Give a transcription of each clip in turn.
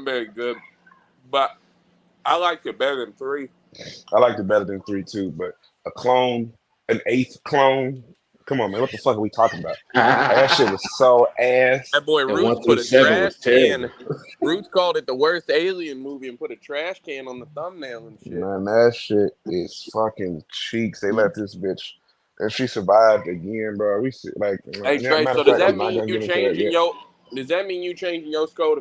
very good, but I liked it better than 3. I liked it better than 3 too, but a clone, an 8th clone. Come on, man. What the fuck are we talking about? That shit was so ass. That boy Roots put a trash can. Roots called it the worst alien movie and put a trash can on the thumbnail and shit. Man, that shit is fucking cheeks. They let this bitch, and she survived again, bro. We like. Hey, Trey. So does that mean you changing your? Does that mean you changing your score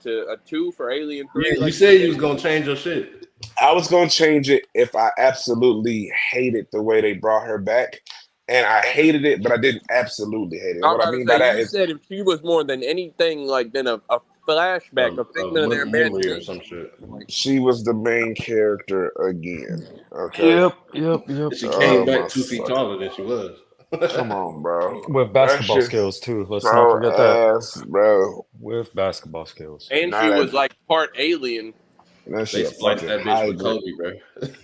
to a 2 for Alien 3? Yeah, you said you was gonna change your shit. I was gonna change it if I absolutely hated the way they brought her back. And I hated it, but I didn't absolutely hate it. What I mean by that is, said if she was more than anything like than a flashback, a figment of their memory or some shit. She was the main character again. Okay. Yep. She came back 2 feet taller than she was. Come on, bro. With basketball skills too. Let's not forget that, bro. With basketball skills, and she was like part alien. They spliced that bitch with Kobe, bro.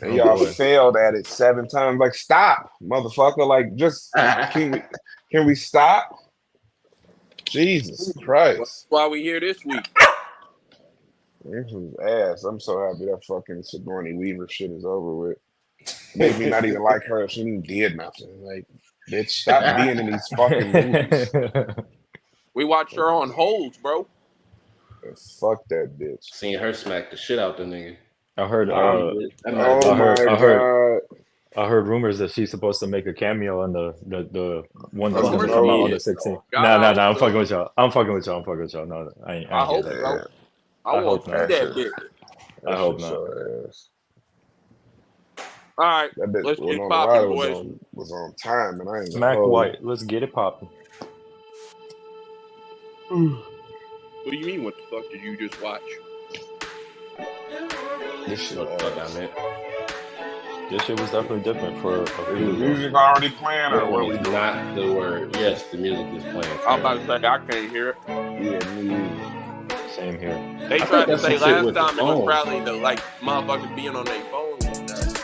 And y'all failed at it 7 times. Like, stop, motherfucker. Like, just can we stop? Jesus Christ. That's why we here this week. This is ass. I'm so happy that fucking Sigourney Weaver shit is over with. Made me not even like her. She even did nothing. Like, bitch, stop being in these fucking movies. We watched her on Holds, bro. Fuck that bitch. Seen her smack the shit out the nigga. I heard. I heard rumors that she's supposed to make a cameo in the one that's gonna come out on the 16th. No, I'm fucking with y'all. I'm fucking with y'all. No, I hope so. I hope not. I hope not. All right, let's get popping, boys. Was on time, and I ain't Smack White. Let's get it popping. What do you mean? What the fuck did you just watch? This shit was definitely different for a few. Is the music already playing, or what we doing? Not the word. Yes, the music is playing. I'm about to say I can't hear it. Yeah, me. Same here. They tried to say last time it was probably the motherfuckers being on their phones and stuff.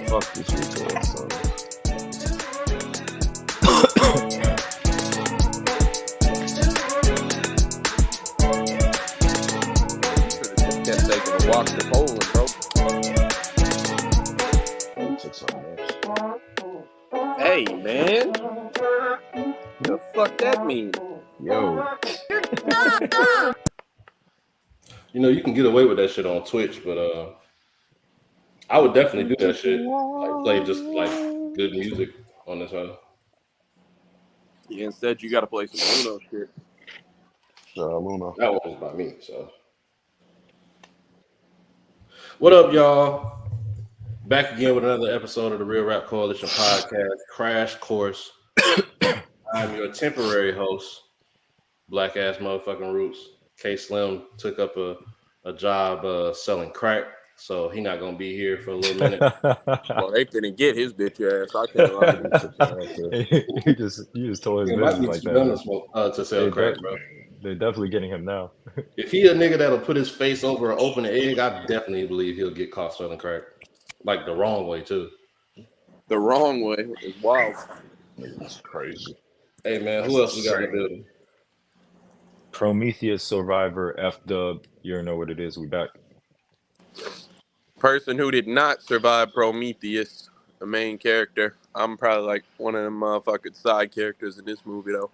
Fuck this record, so. Walk to Poland, bro. Hey, man. What the fuck that mean? Yo. You know, you can get away with that shit on Twitch, but I would definitely do that shit. Like play just like good music on this one. Yeah, instead you gotta play some Uno shit. Uno. That one was by me, so. What up, y'all? Back again with another episode of the Real Rap Coalition podcast, Crash Course. I'm your temporary host, black ass motherfucking Roots. K Slim took up a job selling crack, so he not gonna be here for a little minute. Well, they couldn't get his bitch ass. I can't you just told his business like that. To sell crack, bro. They're definitely getting him now. If he a nigga that'll put his face over an open egg, I definitely believe he'll get caught selling crack. Like the wrong way, too. The wrong way is wild. It's crazy. Hey, man, who else we got in the building? Prometheus survivor F-Dub. You already know what it is. We back. Person who did not survive Prometheus, the main character. I'm probably like one of them motherfucking side characters in this movie, though.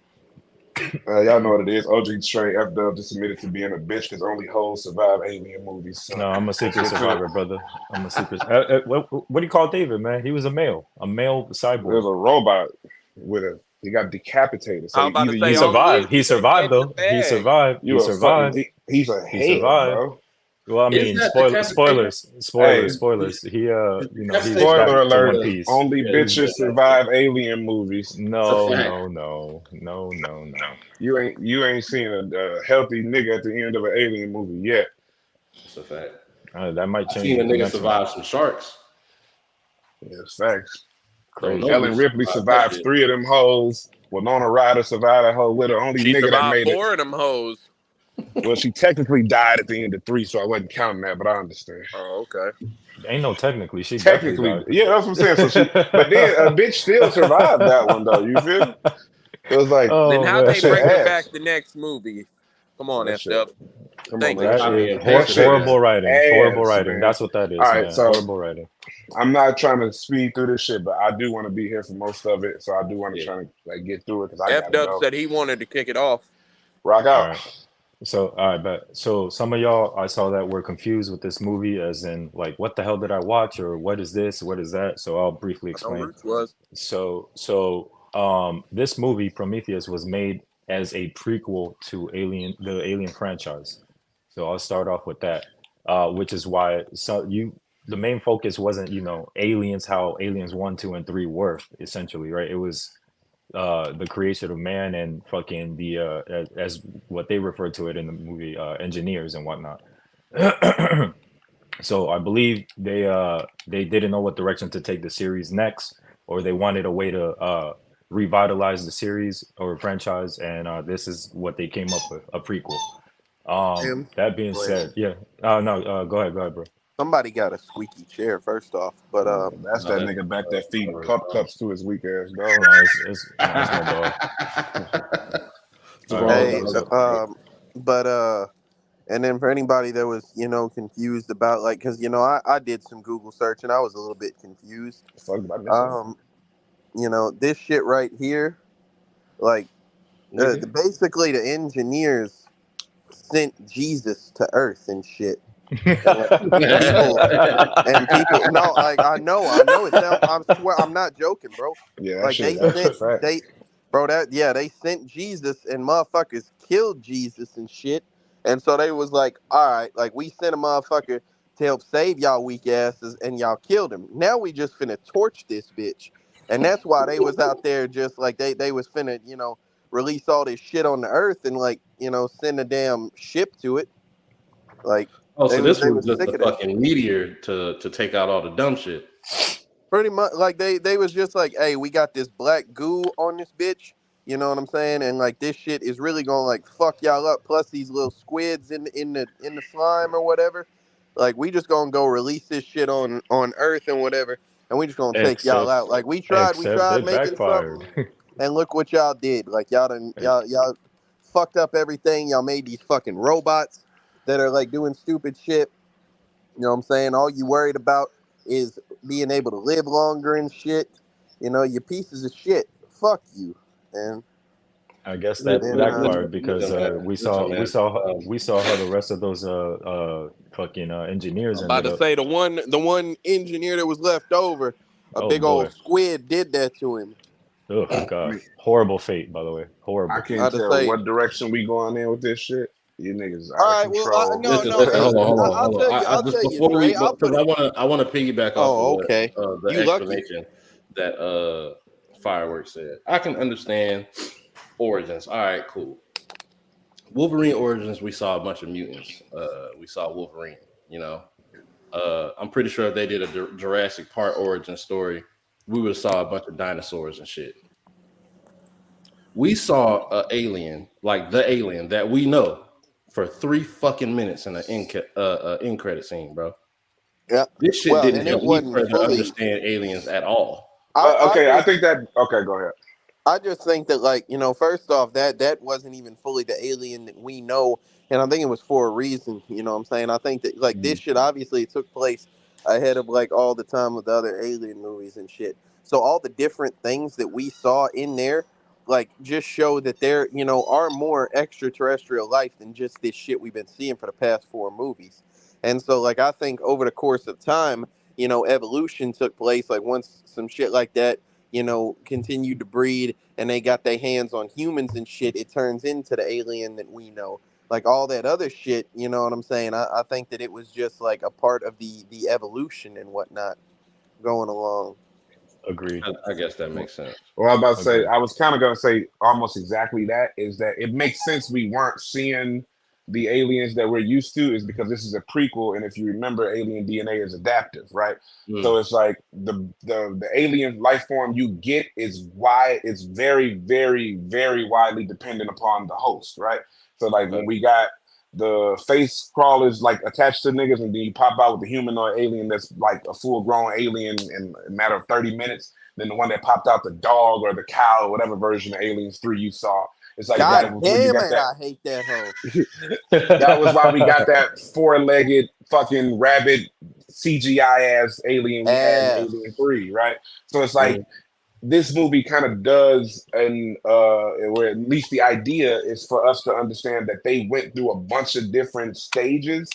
Y'all know what it is. OG Trey F-Dub just admitted to being a bitch because only hoes survive alien movies. So. No, I'm a secret survivor, brother. I'm a secret. What do you call David, man? He was a male cyborg. There's a robot he got decapitated. So he survived. He survived though. He survived. He survived. He's a hater, bro. Well, I mean, spoilers. He, he's spoiler alert. Only bitches survive alien movies. No. You ain't seen a healthy nigga at the end of an alien movie yet. That's a fact. That might change. I seen a nigga survive some sharks. Yeah, facts. Crazy. Ellen Ripley survived 3 of them hoes. Winona Ryder survived that hoe with her. Only nigga that made it. 4 of them hoes. Well, she technically died at the end of 3, so I wasn't counting that, but I understand. Oh, okay. Ain't no technically. She technically, yeah, that's what I'm saying. But then a bitch still survived that one, though. You feel? It was like, then how they bring her back the next movie? Come on, F-Dub. Come Thank on, you. man. Copy and That paste shit it. is horrible writing. Horrible ass, writing. man. That's what that is, All right, man. so Horrible writing. I'm not trying to speed through this shit, but I do want to be here for most of it. So I do want to Yeah. try to like get through it because I F gotta Dub go. said he wanted to kick it off. Rock All out. right. So, all right, but so some of y'all I saw that were confused with this movie, as in like, what the hell did I watch, or what is this, what is that? So I'll briefly I know explain. Roots was. So this movie Prometheus was made as a prequel to the Alien franchise. So I'll start off with that, which is why the main focus wasn't aliens, how Aliens 1, 2, and 3 were essentially, right? It was the creation of man and fucking the as what they refer to it in the movie, engineers and whatnot. So I believe they didn't know what direction to take the series next, or they wanted a way to revitalize the series or franchise, and this is what they came up with, a prequel. Him. That being Go ahead. said, yeah. No, go ahead, bro. Somebody got a squeaky chair first off, but That's No, that that's, nigga back there feeding uh, cups to his weak ass dog. No, it's my dog. All right, hey, but and then for anybody that was confused about like, because I did some Google search and I was a little bit confused. Fuck about this. This shit right here, like basically the engineers sent Jesus to Earth and shit. And like people no, like I know it sounds, I swear I'm not joking, bro. Yeah, that Like shit. That's a fact. they sent Jesus and motherfuckers killed Jesus and shit. And so they was like, all right, like we sent a motherfucker to help save y'all weak asses and y'all killed him. Now we just finna torch this bitch. And that's why they was out there just like they was finna, release all this shit on the earth and like, send a damn ship to it. Like oh, so this they was just sick a of that fucking shit. meteor to take out all the dumb shit. Pretty much, like they was just like, hey, we got this black goo on this bitch. You know what I'm saying? And like this shit is really gonna like fuck y'all up. Plus these little squids in the slime or whatever. Like we just gonna go release this shit on Earth and whatever, and we just gonna take y'all except out. Like we except tried it making backfired. something, and look what y'all did. Like y'all fucked up everything. Y'all made these fucking robots that are like doing stupid shit. You know what I'm saying? All you worried about is being able to live longer and shit. You pieces of shit. Fuck you. And I guess that then backfired because Listen, man. we Listen, saw man. we saw how the rest of those fucking engineers I'm about ended to up. say the one engineer that was left over, a Oh big boy, old squid did that to him. oh god, horrible fate, by the way, I horrible can't fate. About to tell say, what direction we going in with this shit. You niggas all out of right, well, control. no, Listen, no, listen, hey, hold I'll on. tell you, I I'll just tell you, before Trey, I'll because put it. I want to piggyback off of Oh, what okay. the You lucky. explanation that Fireworks said. I can understand origins. All right, cool. Wolverine origins, we saw a bunch of mutants. We saw Wolverine. I'm pretty sure if they did a Jurassic Park origin story, we would have saw a bunch of dinosaurs and shit. We saw a alien, like the alien that we know, for 3 fucking minutes in an end credit scene, bro. Yeah. This shit Well, didn't and it help me wasn't further fully. understand aliens at all. I Okay, I just think that. Okay, go ahead. I just think that, like, first off, that wasn't even fully the alien that we know, and I think it was for a reason. You know what I'm saying? I think that like this Mm, shit obviously took place ahead of like all the time with the other alien movies and shit. So all the different things that we saw in there, like, just show that there, are more extraterrestrial life than just this shit we've been seeing for the past four movies. And so, like, I think over the course of time, evolution took place. Like once some shit like that continued to breed and they got their hands on humans and shit, it turns into the alien that we know. Like all that other shit, you know what I'm saying? I think that it was just like a part of the evolution and whatnot going along. agreed, I guess that makes sense. Well, I was about to say, agreed. I was kind of going to say almost exactly that. Is that it makes sense we weren't seeing the aliens that we're used to, is because this is a prequel, and if you remember, alien DNA is adaptive, right? So it's like the alien life form you get is why it's very, very, very widely dependent upon the host, right? So like when we got the face crawlers like attached to niggas, and then you pop out with the humanoid alien that's like a full grown alien in a matter of 30 minutes. Then the one that popped out, the dog or the cow or whatever version of Aliens 3 you saw, It's like that God was when you damn got it, that. I hate that hoe. That was why we got that four-legged fucking rabbit CGI ass alien we had in Ass. Alien 3, right? So it's like this movie kind of does, and where at least the idea is for us to understand that they went through a bunch of different stages,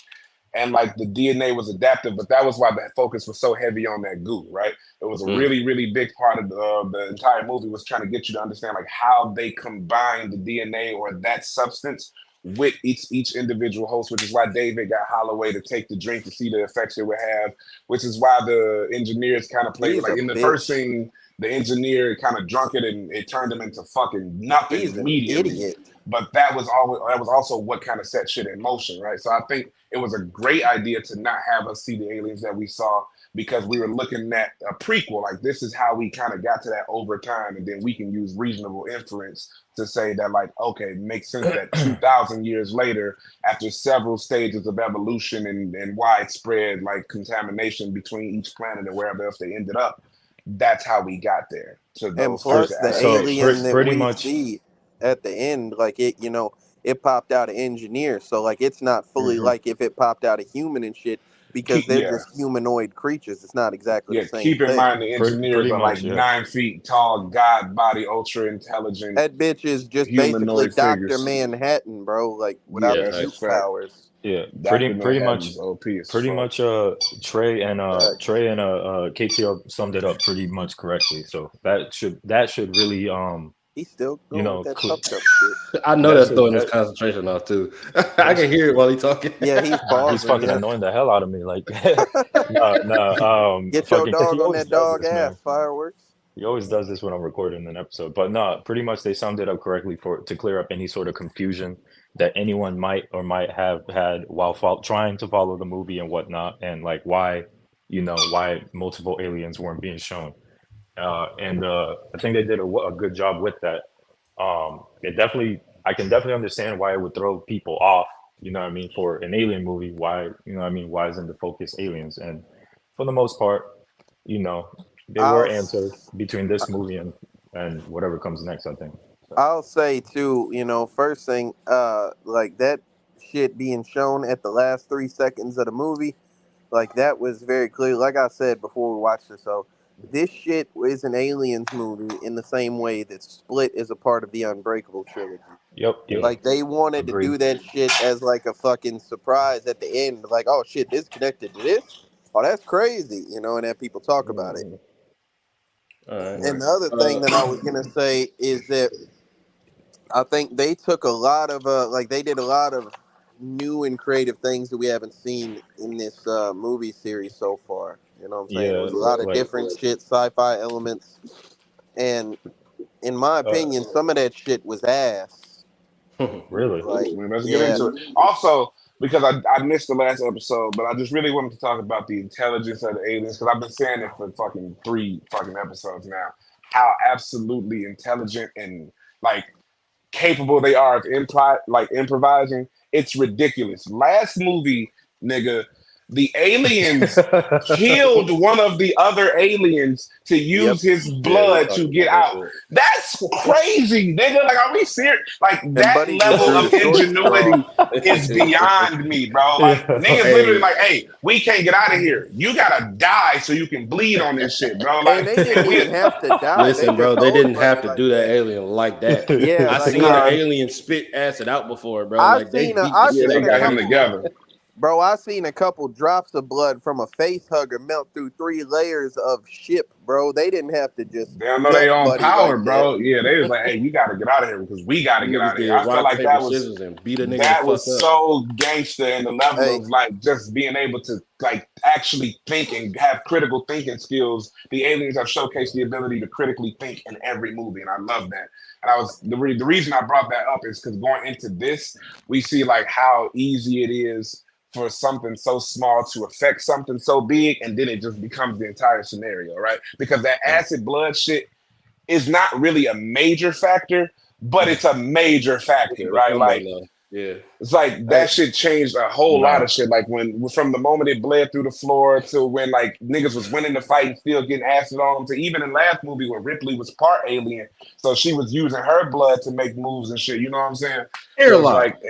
and like the DNA was adaptive, but that was why the focus was so heavy on that goo, right? It was a really, really big part of the entire movie was trying to get you to understand like how they combine the DNA or that substance with each individual host, which is why David got Holloway to take the drink to see the effects it would have, which is why the engineers kind of played with He's a like in the first bitch. scene, the engineer kind of drunk it and it turned him into fucking nothing He's an immediately. idiot. But that was also what kind of set shit in motion, right? So I think it was a great idea to not have us see the aliens that we saw because we were looking at a prequel. Like this is how we kind of got to that over time, and then we can use reasonable inference to say that, like, okay, it makes sense that 2,000 years later, after several stages of evolution and widespread like contamination between each planet and wherever else they ended up, that's how we got there to And those plus, first the adaptations. alien that pretty we much. see at the end, like it popped out an engineer. So like, it's not fully like if it popped out a human and shit, because they're Yeah. just humanoid creatures. It's not exactly the Yeah, same keep in thing. mind the engineers Pretty are like much, yeah. 9 feet tall, god body, ultra intelligent That bitch is just basically humanoid Dr. figures. Manhattan, bro, like Yeah, without the that's a suit fact. powers. Yeah, Dr. pretty much, Manhattan's OP as pretty fuck. much. Trey and KTL summed it up pretty much correctly. So that should really He's still you going know with that cl- fucked up shit. I know That's that's it, throwing his that- concentration off too. I can hear it while he's talking. Yeah, he's he's pausing. fucking Yeah. annoying the hell out of me. Like, no, Get your fucking, because dog he on always that does dog this, man. ass, fireworks. He always does this when I'm recording an episode. But no, pretty much they summed it up correctly to clear up any sort of confusion that anyone might or might have had while trying to follow the movie and whatnot, and like why multiple aliens weren't being shown. And I think they did a good job with that. I can definitely understand why it would throw people off. You know what I mean? For an alien movie, why why isn't the focus aliens? And for the most part, there were I'll answers between this movie and whatever comes next, I think. I'll say too, first thing, like that shit being shown at the last 3 seconds of the movie, like that was very clear. Like I said before we watched it, so this shit is an aliens movie in the same way that Split is a part of the Unbreakable trilogy. Yep. Like they wanted to Agreed. do that shit as like a fucking surprise at the end, like, oh shit, this connected to this. Oh, that's crazy, and then people talk about it. All right. And the other thing that I was gonna say is that I think they took a lot of they did a lot of new and creative things that we haven't seen in this movie series so far. You know what I'm saying? It Yeah, was a lot of like different shit, sci-fi elements, and in my opinion, some of that shit was ass. really. Like, Let's get yeah, into it. Also, because I missed the last episode, but I just really wanted to talk about the intelligence of the aliens because I've been saying it for fucking 3 fucking episodes now. How absolutely intelligent and like capable they are of improvising. It's ridiculous. Last movie, nigga, the aliens killed one of the other aliens to use his blood to get out. That's crazy, nigga. Like, are we serious? Like, that Buddy level just of drew short ingenuity is beyond me, bro. Like, niggas literally like, hey, we can't get out of here. You gotta die so you can bleed on this shit, bro. Like, and they didn't even have to die. Listen, bro, they didn't have to do that alien like that. Yeah, I like, seen an alien spit acid out before, bro. I've Like they seen beat a- the I've shit they seen out a got of him that couple- together. Bro, I seen a couple drops of blood from a face hugger melt through 3 layers of ship, bro. They didn't have to just They don't know gut their own Buddy power, like bro. that. Yeah, they was like, hey, you gotta get out of here because we gotta get Niggas out of here. did I feel rock, like paper, that was scissors and beat a nigga that the was fuck up. so gangster in the level Hey. of like just being able to like actually think and have critical thinking skills. The aliens have showcased the ability to critically think in every movie, and I love that. And I was the reason I brought that up is because going into this, we see like how easy it is for something so small to affect something so big, and then it just becomes the entire scenario, right? Because that acid blood shit is not really a major factor, but it's a major factor, right? Like Yeah. It's like that shit changed a whole lot of shit. Like when from the moment it bled through the floor to when like niggas was winning the fight and still getting acid on them, to even in last movie when Ripley was part alien, so she was using her blood to make moves and shit. You know what I'm saying? So it's like.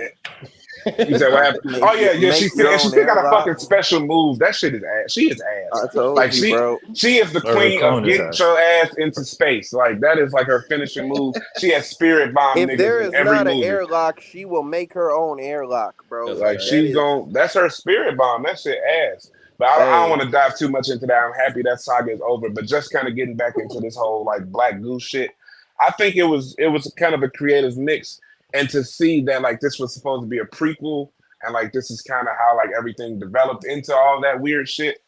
You said what happened? Oh yeah, she still got a fucking special move. That shit is ass. She is ass. I told like you, bro. She is the queen of getting your ass into space. Like that is like her finishing move. She has spirit bomb if niggas there is in every not movie. an airlock, she will make her own airlock, bro. Like she's going. That's her spirit bomb. That shit ass. But I don't want to dive too much into that. I'm happy that saga is over. But just kind of getting back into this whole like Black Goose shit, I think it was kind of a creative mix. And to see that like this was supposed to be a prequel and like this is kind of how like everything developed into all that weird shit.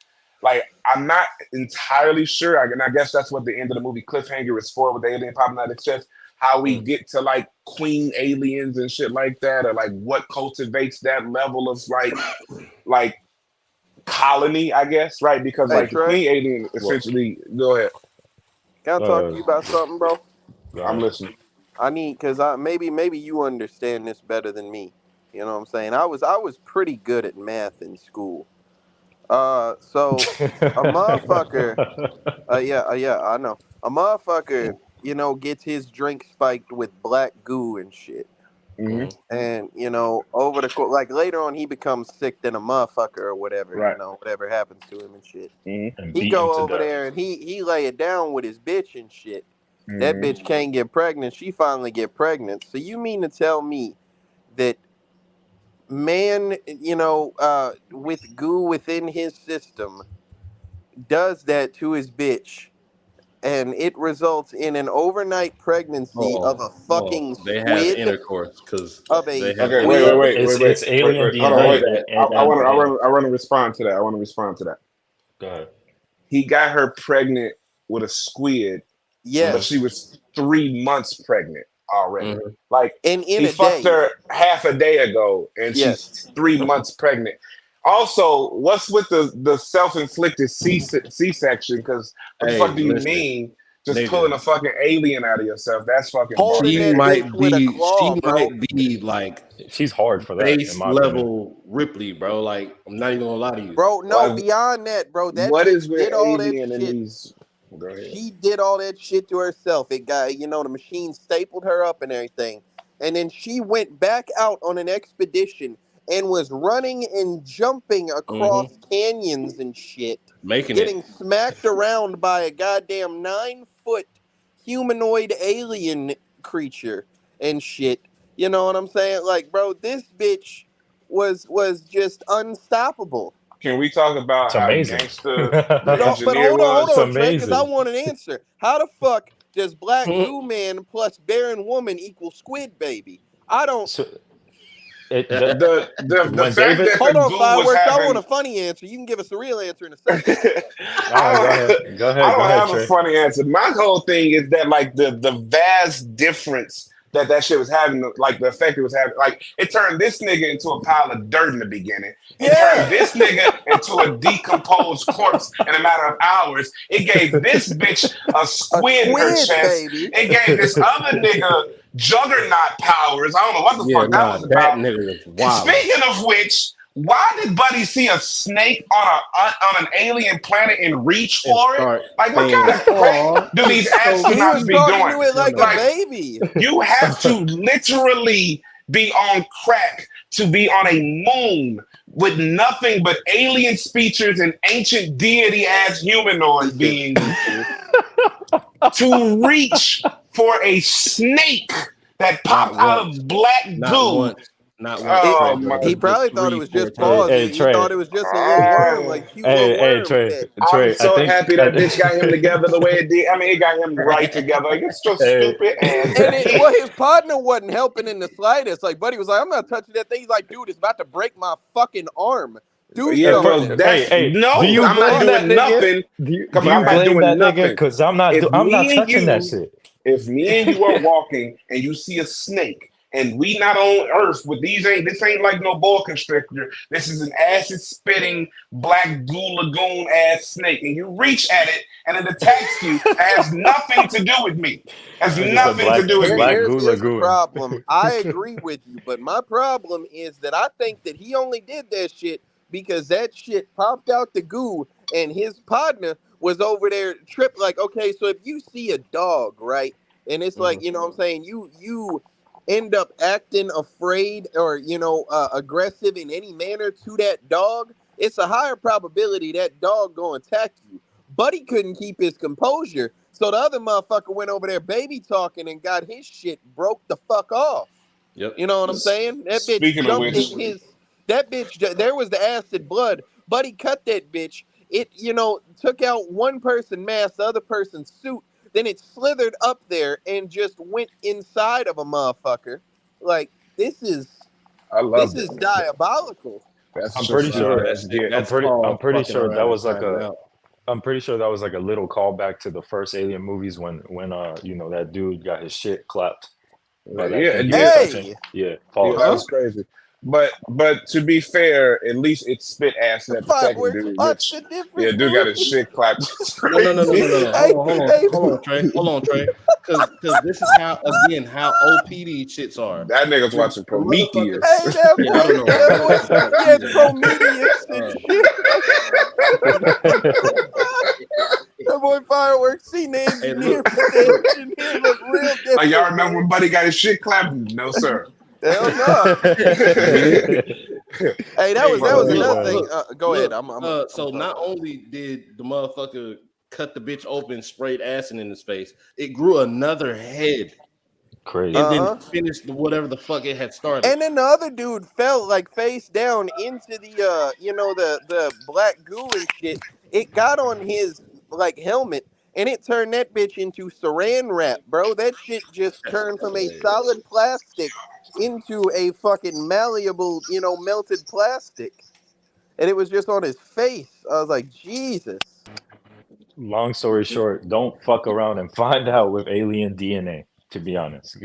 Like I'm not entirely sure. And I guess that's what the end of the movie cliffhanger is for with the alien popping out of its chest. How we get to like queen aliens and shit like that, or like what cultivates that level of like colony, I guess, right? Because like the queen alien essentially. Go ahead. Can I talk to you about something, bro? I'm listening. I need because maybe you understand this better than me. You know what I'm saying? I was pretty good at math in school. So a motherfucker, yeah, I know. A motherfucker, gets his drink spiked with black goo and shit. Mm-hmm. And over the course, like later on, he becomes sick than a motherfucker or whatever. Right. Whatever happens to him and shit. Mm-hmm. And he go over there and he lay it down with his bitch and shit. Mm-hmm. That bitch can't get pregnant. She finally get pregnant. So you mean to tell me that man, with goo within his system, does that to his bitch, and it results in an overnight pregnancy of a fucking they squid? have intercourse because of a okay, wait. It's alien DNA. Hold on, wait. I want to respond to that. Go ahead. He got her pregnant with a squid. Yes. But she was 3 months pregnant already. Mm-hmm. Like, and he fucked her half a day ago, and she's 3 months pregnant. Also, what's with the self-inflicted C-section? Because what the fuck do you mean just pulling a fucking alien out of yourself? That's fucking hard. She might be like... She's hard for that. Base level Ripley, bro. Like, I'm not even gonna lie to you. Bro, no, beyond that, bro. That what is with all alien that and shit. These... She did all that shit to herself. It got, the machine stapled her up and everything. And then she went back out on an expedition and was running and jumping across canyons and shit. Getting smacked around by a goddamn 9-foot humanoid alien creature and shit. You know what I'm saying? Like, bro, this bitch was just unstoppable. Can we talk about how gangster the engineer hold was? on, Trey, because I want an answer. How the fuck does Black Goo Man plus Barren Woman equal Squid Baby? I don't... The fact that hold on, Fireworks. I want a funny answer. You can give us a real answer in a second. Go ahead. I don't have a funny answer. My whole thing is that like the vast difference that shit was having, like the effect it was having, like it turned this nigga into a pile of dirt in the beginning. It turned this nigga into a decomposed corpse in a matter of hours. It gave this bitch a squid in her chest. Baby. It gave this other nigga juggernaut powers. I don't know what the fuck that was about. That nigga was wild. Speaking of which, why did Buddy see a snake on an alien planet and reach for it? Like, what kind of crap do these astronauts be doing? To it like a baby. You have to literally be on crack to be on a moon with nothing but alien speeches and ancient deity-ass humanoid beings to reach for a snake that popped out of black goo. Not one. He probably thought it was just paws. He thought it was just a little worm, like cute little worm. Trey, I'm so happy that bitch got him together the way it did. I mean, it got him right together. Like, it's just stupid. And his partner wasn't helping in the slightest. Like, Buddy was like, I'm not touching that thing. He's like, dude, it's about to break my fucking arm. Dude, no, I'm not doing nothing. I'm not doing nothing because I'm not touching that shit. If me and you are walking and you see a snake and we not on Earth with this ain't like no boa constrictor. This is an acid spitting black goo lagoon ass snake, and you reach at it and it attacks you. It has nothing to do with me. Has nothing to do with me. Here's the problem. I agree with you, but my problem is that I think that he only did that shit because that shit popped out the goo and his partner was over there tripped. Like, okay, so if you see a dog, right, and it's like, you know what I'm saying, you end up acting afraid or, aggressive in any manner to that dog, it's a higher probability that dog gonna attack you. Buddy couldn't keep his composure, so the other motherfucker went over there baby talking and got his shit broke the fuck off. Yep. You know what I'm saying? That bitch Speaking of jumped which, in his. That bitch. There was the acid blood. Buddy cut that bitch. It took out one person's mask, the other person's suit. Then it slithered up there and just went inside of a motherfucker. Like this is I love this is that. diabolical. That's I'm pretty sure. That's I'm pretty fucking sure that around was like and finding a. out. I'm pretty sure that was like a little callback to the first Alien movies when that dude got his shit clapped. By that thing he was touching. Hey, Yeah, Yeah, pause. that was crazy. But to be fair, at least it spit acid at the second fireworks. dude. What's Which, the difference? yeah, dude got his shit clapped. It's No. crazy. Hold on, Trey. Because this is how OP these shits are. That nigga's watching Prometheus. Hey, that Yeah, I don't know. boy said Prometheus and shit. That boy fireworks. See the engineer, but the engineer look real different. Like y'all remember when Buddy got his shit clapped? No, sir. Hell no. Hey, that was another thing. Go ahead. So not only did the motherfucker cut the bitch open, sprayed acid in his face, it grew another head. Crazy. And then finished whatever the fuck it had started. And then the other dude fell like face down into the the black goo and shit. It got on his like helmet and it turned that bitch into saran wrap, bro. That shit just turned from a solid plastic into a fucking malleable, melted plastic. And it was just on his face. I was like, Jesus. Long story short, don't fuck around and find out with alien DNA. To be honest,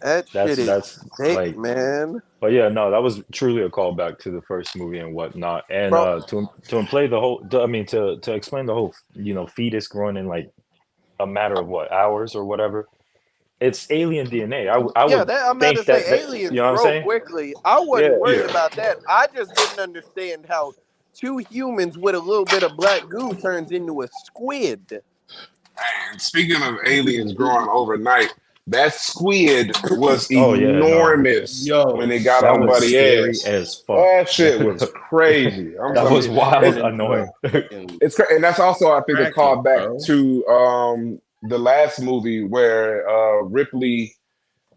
That shit is sick, like, man. But yeah, no, that was truly a callback to the first movie and whatnot. And to explain the whole, to explain the whole, fetus growing in like a matter of hours or whatever. It's alien DNA. I'm about to say aliens grow quickly. I wasn't worried about that. I just didn't understand how two humans with a little bit of black goo turns into a squid. And speaking of aliens growing overnight, that squid was enormous when it got on Buddy's ass. As fuck. That shit was crazy. That was wild, annoying. It's and that's also, I think, a callback to the last movie where Ripley,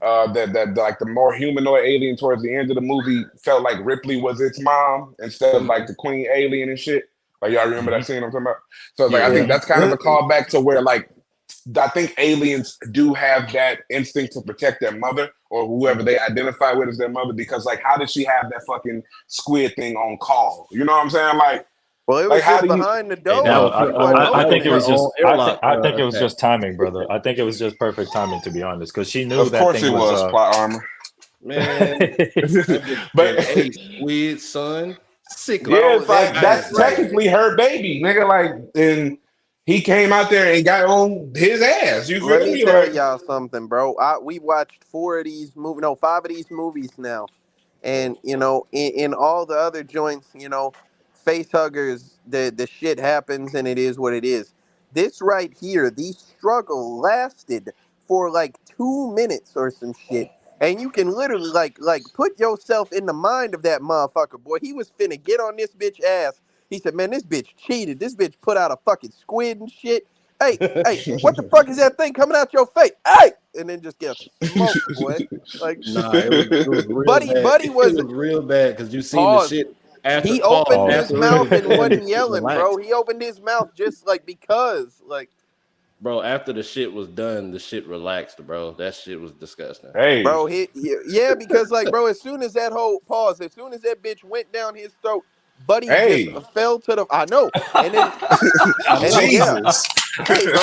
that like the more humanoid alien towards the end of the movie felt like Ripley was its mom instead of like the queen alien and shit. Like y'all remember that scene I'm talking about? So I think that's kind of a callback to where like I think aliens do have that instinct to protect their mother or whoever they identify with as their mother, because like how did she have that fucking squid thing on call? You know what I'm saying? Like, well, it was just behind the door. I think it was just. I think it was just timing, brother. I think it was just perfect timing, to be honest, because she knew that thing was plot armor. Man, but hey, squid son. Sick. Yeah, it's like that's technically her baby, nigga. Like, and he came out there and got on his ass. You feel me? Let me tell y'all something, bro. We watched 5 of these movies now, and in all the other joints, face huggers, the shit happens and it is what it is. This right here, the struggle lasted for like 2 minutes or some shit. And you can literally like put yourself in the mind of that motherfucker, boy. He was finna get on this bitch ass. He said, man, this bitch cheated. This bitch put out a fucking squid and shit. Hey, what the fuck is that thing coming out your face? Hey! And then just get smoked, boy. Like, nah, it was real Buddy was real bad because you seen the shit after. He opened his mouth and wasn't yelling, bro. He opened his mouth just like because, like. Bro, after the shit was done, the shit relaxed, bro. That shit was disgusting. Hey, bro, because like, bro, as soon as that bitch went down his throat, Buddy just fell to the. I know, and then, Jesus. Hey, bro,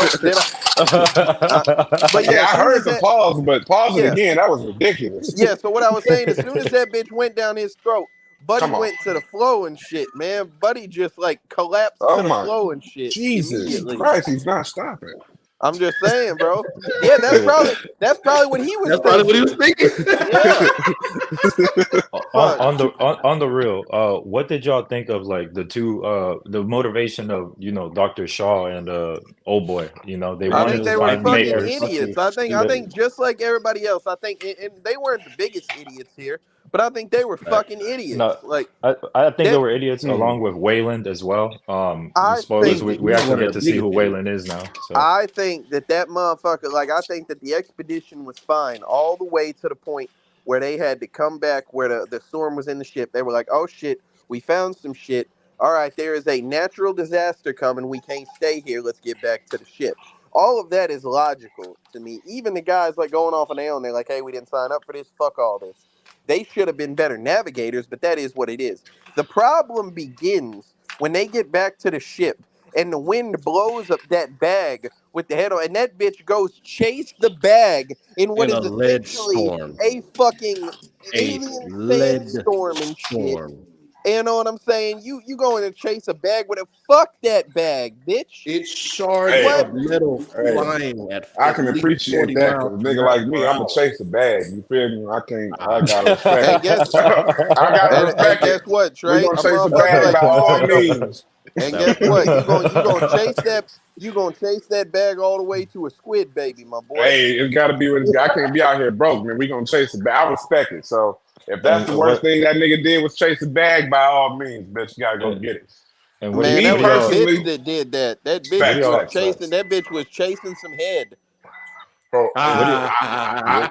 But Yeah, as I soon heard as the that, pause, but pause it yeah, again. That was ridiculous. yeah. So what I was saying, as soon as that bitch went down his throat, Buddy Come on. went to the flow and shit, man. Buddy just like collapsed Oh to the my flow and shit Jesus immediately. Christ, he's not stopping. I'm just saying, bro. Yeah, that's probably what he was That's probably what he was thinking. thinking. Yeah. Fuck. on the real, what did y'all think of like the two the motivation of Dr. Shaw and old boy? They I wanted think Really to they were find fucking fucking makers. idiots. fucking I The- think just like everybody else. I think, and they weren't the biggest idiots here, but I think they were Right. fucking idiots. no, Like I think they that. were idiots Hmm. along with Wayland as well. I Spoilers, think we, that we He's actually one of get the to see who biggest idiots. Wayland is now. So I think that motherfucker. Like I think that the expedition was fine all the way to the point where they had to come back where the storm was in the ship. They were like, oh shit, we found some shit. All right, there is a natural disaster coming. We can't stay here. Let's get back to the ship. All of that is logical to me. Even the guys like going off on their own, they're like, hey, we didn't sign up for this. Fuck all this. They should have been better navigators, but that is what it is. The problem begins when they get back to the ship and the wind blows up that bag with the head on, and that bitch goes chase the bag in what In a is lead essentially storm. a fucking A alien lead sandstorm and shit. storm. You know what I'm saying? You going to chase a bag with a fuck that bag, bitch. It's shards Hey, What? of metal hey, flying I at can least appreciate 40 that miles because a nigga like me, per I'm gonna hour. chase a bag. You feel me? I Ah, gotta respect Hey, it. guess I gotta and respect it. guess what, We're Trey? gonna A chase a motherfucker bag like by you all going up, means. and that guess was what? perfect. You gonna chase that. You gonna chase that bag all the way to a squid, baby, my boy. Hey, it's gotta be what it's got. I can't be out here broke, man. We gonna chase a bag. I respect it. So if that's and the worst thing that nigga did was chase a bag, by all means, bitch, you gotta go and, get it. and But Man, me that was the bitch personally, that did that. That bitch what do facts, was y'all facts, chasing. facts. That bitch was chasing some head. Bro, what do you,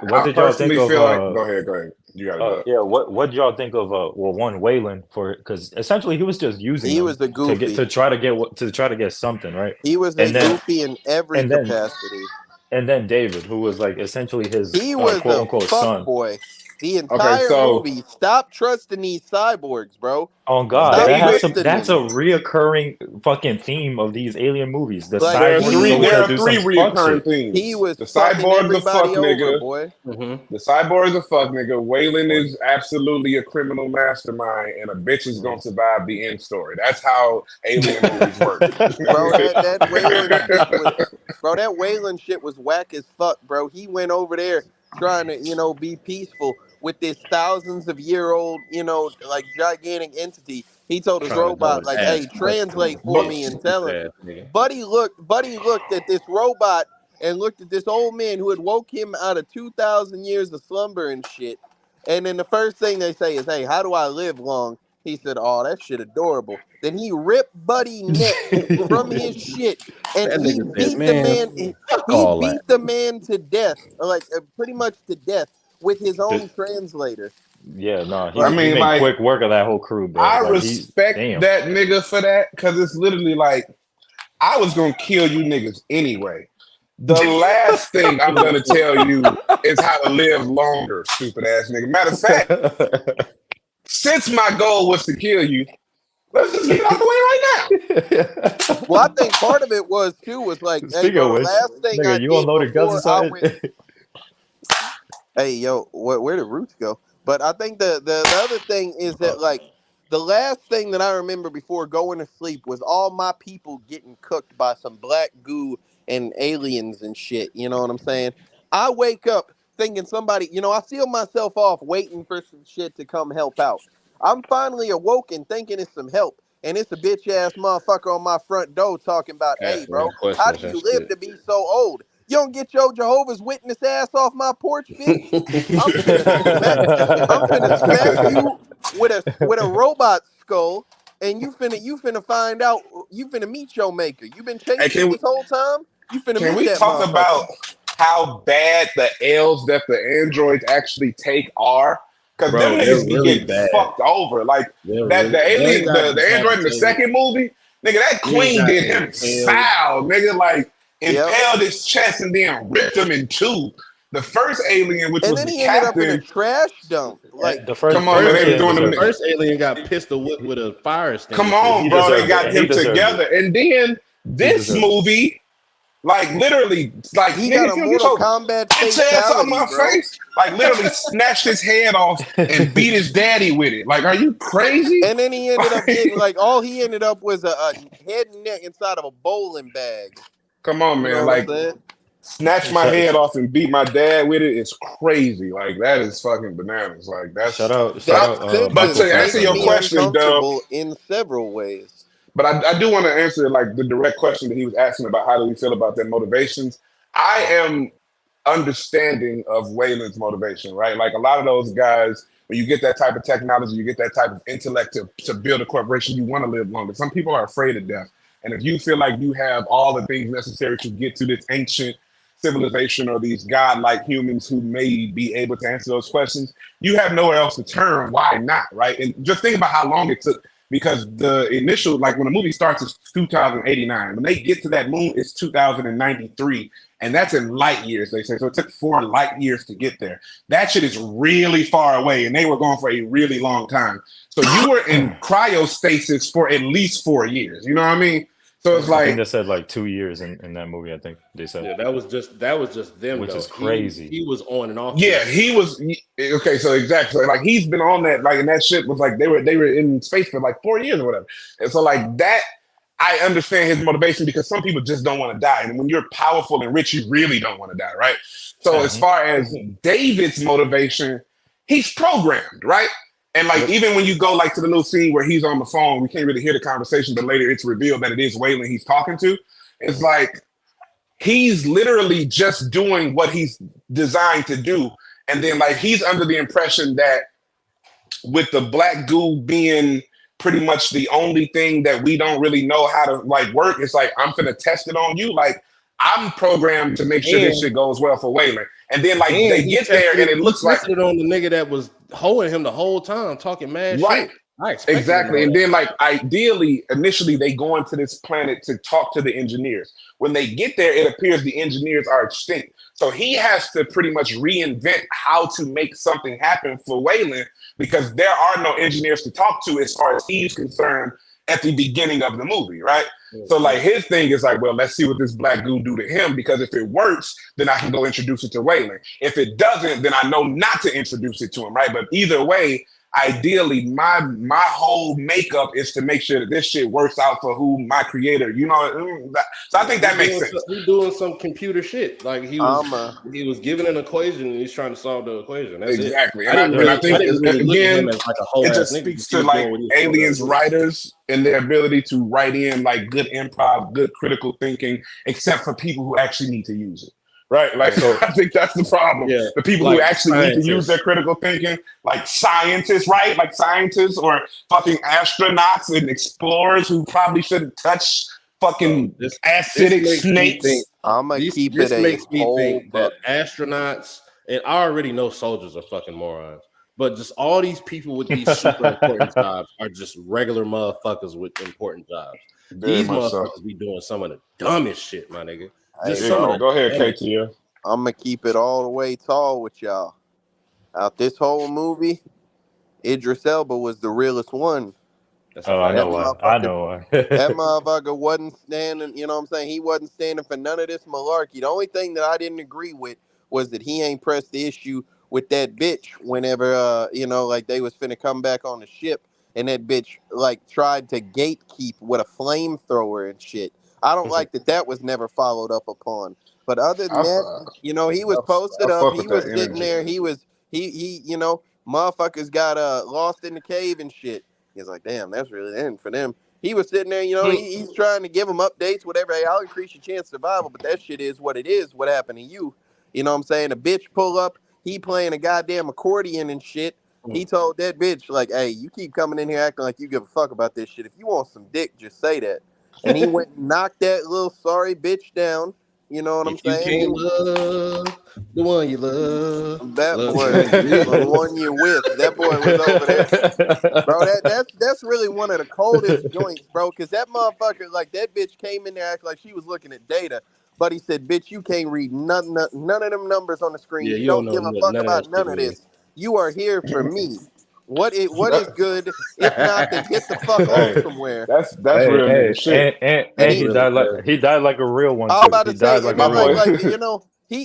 what I did y'all think personally of feel like. Go ahead, go ahead. You got it. Go ahead. yeah, what did y'all think of well, one Wayland, for because essentially he was just using He them was a goofy. to try to get something, right? He was a And then goofy in every and then capacity. and then David, who was like essentially his He was quote a unquote fuck son. boy. The Okay, entire so movie. Stop trusting these cyborgs, bro. Oh God, Stop David, trusting that's a them. reoccurring fucking theme of these alien movies. The Like there are cyborgs he three. always There gotta was, are do three some fuck reoccurring shit. he themes. was The fucking cyborg's a fuck everybody over, nigga. boy. The cyborg's a fuck nigga. Waylon is absolutely a criminal mastermind, and a bitch is gonna survive the end story. That's how alien movies work. Bro, that Wayland shit was, bro. That Wayland shit was whack as fuck, bro. He went over there trying to, be peaceful with this thousands of year old, like gigantic entity. He told his Trying to know robot, his like, ass "Hey, question. translate for but me and tell Stupid him." ass nigga. Buddy looked at this robot and looked at this old man who had woke him out of 2,000 years of slumber and shit. And then the first thing they say is, "Hey, how do I live long?" He said, "Oh, that shit adorable." Then he ripped Buddy neck from his shit, and That he nigga said, beat the man, man. fuck He all that. beat the man to death, like pretty much to death, with his The- own translator. yeah, no, I Like, he mean, made like, quick work of that whole crew, bro. I Like respect damn. that nigga for that because it's literally like I was gonna kill you niggas anyway. The last thing I'm gonna tell you is how to live longer, stupid ass nigga. Matter of fact, since my goal was to kill you, let's just get it out the way right now. well, I think part of it was like, hey, Speaking of bro, the which, last thing I nigga, you did unloaded guns or before I something? went. Hey, yo, where did Roots go? But I think the other thing is that, like, the last thing that I remember before going to sleep was all my people getting cooked by some black goo and aliens and shit. You know what I'm saying? I wake up thinking somebody, I feel myself off waiting for some shit to come help out. I'm finally awoken thinking it's some help, and it's a bitch ass motherfucker on my front door talking about, hey, Asking him bro, how do questions and you live shit. to be so old? You don't get your Jehovah's Witness ass off my porch, bitch. I'm finna smack. I'm finna smack you with a robot skull, and you finna find out. You finna meet your maker. You been Hey, chasing this whole time. You finna can meet we that talk motherfucker. about how bad the L's that the androids actually take are? Because them Bro, they're niggas be really getting bad. fucked over. Like They're that, really, the they ain't alien, got the android in the decapitated. second movie, nigga, that He ain't queen got did him impaled. foul, nigga. Like Yep. impaled his chest and then ripped him in two. The first alien, which And was then the he ended up in a captain, trash dump. Like, the first come on, man, First they was doing alien, them. the first alien got pistol whipped with a fire Come extinguisher. on, he bro, they deserved it. got And he him deserved together. it. And then He this deserved it. movie, Like literally, like He nigga, got if a you don't get Mortal your Kombat bitch ass out fatality, my bro. face, like literally snatched his head off and beat his daddy with it. Like, are you crazy? And then he ended up getting like all he ended up was a head and neck inside of a bowling bag. Come on, You man. know what I'm Like, saying? snatch my head off and beat my dad with it is crazy. Like, that is fucking bananas. Like, that's. Shout out, But shout I, out, That but sentence Michael to answer makes your me Fassbender. question, Dub. uncomfortable in several ways. But I do want to answer like the direct question that he was asking about how do we feel about their motivations. I am understanding of Waylon's motivation, right? Like a lot of those guys, when you get that type of technology, you get that type of intellect to build a corporation, you want to live longer. Some people are afraid of death. And if you feel like you have all the things necessary to get to this ancient civilization or these godlike humans who may be able to answer those questions, you have nowhere else to turn. Why not, right? And just think about how long it took because the initial, like when the movie starts, it's 2089. When they get to that moon, it's 2093. And that's in light years, they say. So it took 4 light years to get there. That shit is really far away, and they were gone for a really long time. So you were in cryostasis for at least 4 years. You know what I mean? So it's I think they like, said like 2 years in that movie. I think they said, Yeah, that was just them, which though. is crazy. He was on and off. yeah, he was okay. So exactly, like he's been on that, like, and that shit was like they were in space for like 4 years or whatever. And so like that, I understand his motivation because some people just don't want to die, and when you're powerful and rich, you really don't want to die, right? So as far as David's motivation, he's programmed, right? And like even when you go like to the little scene where he's on the phone, we can't really hear the conversation, but later it's revealed that it is Waylon he's talking to. It's like he's literally just doing what he's designed to do. And then like he's under the impression that with the black goo being pretty much the only thing that we don't really know how to like work, it's like I'm gonna test it on you. Like I'm programmed to make sure this shit goes well for Waylon. And then like they get there and it looks like it on the nigga that was holding him the whole time, talking mad right. shit. I expected Exactly. And then like ideally, initially they go into this planet to talk to the engineers. When they get there, it appears the engineers are extinct. So he has to pretty much reinvent how to make something happen for Waylon because there are no engineers to talk to as far as he's concerned at the beginning of the movie, right? So like his thing is like, well, let's see what this black goo do to him because if it works, then I can go introduce it to Waylon. If it doesn't, then I know not to introduce it to him, right? But either way, ideally, my whole makeup is to make sure that this shit works out for who my creator, you know. So I think that makes sense. He's doing some computer shit. Like he was given an equation and he's trying to solve the equation. That's exactly. It. And I think again, like a whole it just speaks to like Aliens writers and their ability to write in like good improv, good critical thinking, except for people who actually need to use it. Right, like so. I think that's the problem. Yeah. The people like who actually need to use their critical thinking, like scientists, right? Like scientists or fucking astronauts and explorers who probably shouldn't touch fucking acidic snakes. I'm gonna keep it. This makes me think that astronauts, and I already know soldiers are fucking morons, but just all these people with these super important jobs are just regular motherfuckers with important jobs. These motherfuckers be doing some of the dumbest shit, my nigga. Go ahead, KTF. I'm gonna keep it all the way tall with y'all. Out this whole movie, Idris Elba was the realest one. I know why. That motherfucker wasn't standing, you know what I'm saying? He wasn't standing for none of this malarkey. The only thing that I didn't agree with was that he ain't pressed the issue with that bitch whenever, like they was finna come back on the ship and that bitch, like, tried to gatekeep with a flamethrower and shit. I don't like that was never followed up upon. But other than that, he was posted up. He was sitting there. He motherfuckers got lost in the cave and shit. He's like, damn, that's really the end for them. He was sitting there, he's trying to give them updates, whatever. Hey, I'll increase your chance of survival, but that shit is what it is. What happened to you? You know what I'm saying? A bitch pull up. He playing a goddamn accordion and shit. He told that bitch, like, hey, you keep coming in here acting like you give a fuck about this shit. If you want some dick, just say that. And he went and knocked that little sorry bitch down. You know what I'm saying? You love the one you love. That boy, the one you with. That boy was over there, bro. That's really one of the coldest joints, bro. Because that motherfucker, like that bitch, came in there acting like she was looking at data, but he said, "Bitch, you can't read none of them numbers on the screen. Yeah, you don't give a fuck about none of this. You are here for me." What is good if not to get the fuck off Hey, somewhere? that's Hey, real nigga hey, shit. And and That's he, really good. he died like a real one I'm too. about He to say, died like and a My then real boy. one.